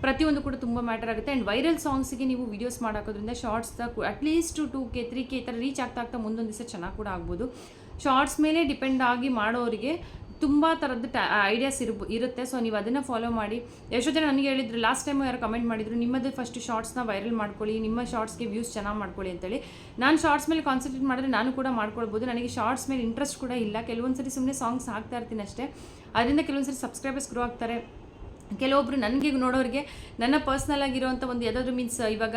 ಪ್ರತಿಯೊಂದು ಕೂಡ ತುಂಬ ಮ್ಯಾಟರ್ ಆಗುತ್ತೆ. ಆ್ಯಂಡ್ ವೈರಲ್ ಸಾಂಗ್ಸಿಗೆ ನೀವು ವೀಡಿಯೋಸ್ ಮಾಡೋದ್ರಿಂದ ಶಾರ್ಟ್ಸ್ದ ಅಟ್ಲೀಸ್ಟ್ 2K 3K ಈ ಥರ ರೀಚ್ ಆಗ್ತಾ ಮುಂದೊಂದು ದಿವಸ ಚೆನ್ನಾಗಿ ಕೂಡ ಆಗ್ಬೋದು. ಶಾರ್ಟ್ಸ್ ಮೇಲೆ ಡಿಪೆಂಡ್ ಆಗಿ ಮಾಡೋರಿಗೆ ತುಂಬ ಥರದ್ದು ಐಡಿಯಾಸ್ ಇರುತ್ತೆ. ಸೊ ನೀವು ಅದನ್ನು ಫಾಲೋ ಮಾಡಿ. ಎಷ್ಟೋ ಜನ ನನಗೆ ಹೇಳಿದ್ರು, ಲಾಸ್ಟ್ ಟೈಮು ಯಾರು ಕಮೆಂಟ್ ಮಾಡಿದ್ರು, ನಿಮ್ಮದು ಫಸ್ಟ್ ಶಾರ್ಟ್ಸ್ನ ವೈರಲ್ ಮಾಡ್ಕೊಳ್ಳಿ, ನಿಮ್ಮ ಶಾರ್ಟ್ಸ್ಗೆ ವ್ಯೂಸ್ ಚೆನ್ನಾಗಿ ಮಾಡ್ಕೊಳ್ಳಿ ಅಂತೇಳಿ. ನಾನು ಶಾರ್ಟ್ಸ್ ಮೇಲೆ ಕಾನ್ಸಂಟ್ರೇಟ್ ಮಾಡಿದ್ರೆ ನಾನು ಕೂಡ ಮಾಡ್ಕೊಳ್ಬೋದು. ನನಗೆ ಶಾರ್ಟ್ಸ್ ಮೇಲೆ ಇಂಟ್ರೆಸ್ಟ್ ಕೂಡ ಇಲ್ಲ. ಕೆಲವೊಂದು ಸರಿ ಸುಮ್ಮನೆ ಸಾಂಗ್ಸ್ ಹಾಕ್ತಾ ಇರ್ತೀನಿ ಅಷ್ಟೇ. ಅದರಿಂದ ಕೆಲವೊಂದು ಸರಿ ಸಬ್ಸ್ಕ್ರೈಬರ್ಸ್ ಗ್ರೋ ಆಗ್ತಾರೆ. ಕೆಲವೊಬ್ಬರು ನನಗೆ ನೋಡೋರಿಗೆ ನನ್ನ ಪರ್ಸ್ನಲ್ ಆಗಿರೋವಂಥ ಒಂದು ಯಾವುದಾದ್ರೂ ಮೀನ್ಸ್ ಇವಾಗ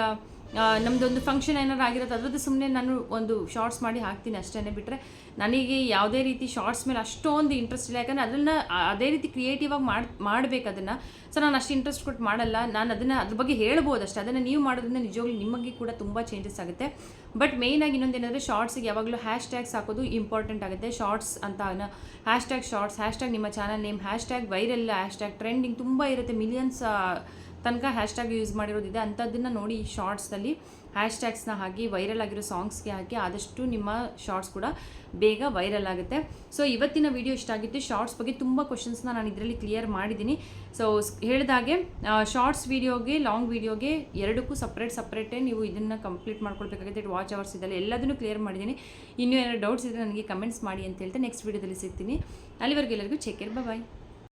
ನಮ್ಮದೊಂದು ಫಂಕ್ಷನ್ ಏನಾರು ಆಗಿರುತ್ತೆ ಅದರದ್ದು ಸುಮ್ಮನೆ ನಾನು ಒಂದು ಶಾರ್ಟ್ಸ್ ಮಾಡಿ ಹಾಕ್ತೀನಿ ಅಷ್ಟೇ. ಬಿಟ್ಟರೆ ನನಗೆ ಯಾವುದೇ ರೀತಿ ಶಾರ್ಟ್ಸ್ ಮೇಲೆ ಅಷ್ಟೊಂದು ಇಂಟ್ರೆಸ್ಟ್ ಇಲ್ಲ. ಯಾಕಂದರೆ ಅದನ್ನು ಅದೇ ರೀತಿ ಕ್ರಿಯೇಟಿವ್ ಆಗಿ ಮಾಡಬೇಕು ಅದನ್ನು. ಸೊ ನಾನು ಅಷ್ಟು ಇಂಟ್ರೆಸ್ಟ್ ಕೊಟ್ಟು ಮಾಡಲ್ಲ. ನಾನು ಅದ್ರ ಬಗ್ಗೆ ಹೇಳ್ಬೋದು ಅಷ್ಟೇ. ಅದನ್ನು ನೀವು ಮಾಡೋದ್ರಿಂದ ನಿಜವಾಗ್ಲೂ ನಿಮಗೆ ಕೂಡ ತುಂಬ ಚೇಂಜಸ್ ಆಗುತ್ತೆ. ಬಟ್ ಮೇಯ್ನಾಗಿ ಇನ್ನೊಂದೇನೆಂದರೆ ಶಾರ್ಟ್ಸಿಗೆ ಯಾವಾಗಲೂ ಹ್ಯಾಶ್ಟ್ಯಾಗ್ಸ್ ಹಾಕೋದು ಇಂಪಾರ್ಟೆಂಟ್ ಆಗುತ್ತೆ. ಶಾರ್ಟ್ಸ್ ಅಂತ ಹ್ಯಾಶ್ಟ್ಯಾಗ್ ಶಾರ್ಟ್ಸ್, ಹ್ಯಾಶ್ಟ್ಯಾಗ್ ನಿಮ್ಮ channel name, hashtag viral, hashtag trending ತುಂಬ ಇರುತ್ತೆ. ಮಿಲಿಯನ್ಸ್ ತನಕ ಹ್ಯಾಶ್ಟ್ಯಾಗ್ ಯೂಸ್ ಮಾಡಿರೋದಿದೆ. ಅಂಥದ್ದನ್ನು ನೋಡಿ ಈ ಶಾರ್ಟ್ಸಲ್ಲಿ ಹ್ಯಾಶ್ಟ್ಯಾಗ್ಸ್ನ ಹಾಕಿ ವೈರಲ್ ಆಗಿರೋ ಸಾಂಗ್ಸ್ಗೆ ಹಾಕಿ ಆದಷ್ಟು ನಿಮ್ಮ ಶಾರ್ಟ್ಸ್ ಕೂಡ ಬೇಗ ವೈರಲ್ ಆಗುತ್ತೆ. ಸೊ ಇವತ್ತಿನ ವಿಡಿಯೋ ಇಷ್ಟ ಆಗಿತ್ತು. ಶಾರ್ಟ್ಸ್ ಬಗ್ಗೆ ತುಂಬ ಕ್ವಶನ್ಸ್ನ ನಾನು ಇದರಲ್ಲಿ ಕ್ಲಿಯರ್ ಮಾಡಿದ್ದೀನಿ. ಸೊ ಹೇಳಿದಾಗೆ ಶಾರ್ಟ್ಸ್ ವೀಡಿಯೋಗೆ, ಲಾಂಗ್ ವೀಡಿಯೋಗೆ ಎರಡಕ್ಕೂ ಸಪ್ರೇಟೇ ನೀವು ಇದನ್ನು ಕಂಪ್ಲೀಟ್ ಮಾಡ್ಕೊಳ್ಬೇಕಾಗುತ್ತೆ. ವಾಚ್ ಅವರ್ಸ್ ಇದೆಲ್ಲ ಎಲ್ಲದನ್ನು ಕ್ಲಿಯರ್ ಮಾಡಿದ್ದೀನಿ. ಇನ್ನೂ ಏನಾದ್ರು ಡೌಟ್ಸ್ ಇದ್ದರೆ ನನಗೆ ಕಮೆಂಟ್ಸ್ ಮಾಡಿ ಅಂತ ಹೇಳ್ತಾ ನೆಕ್ಸ್ಟ್ ವೀಡಿಯೋದಲ್ಲಿ ಸಿಗ್ತೀನಿ. ಅಲ್ಲಿವರೆಗೂ ಎಲ್ಲರಿಗೂ ಟೇಕ್ ಕೇರ್, ಬಾಯ್.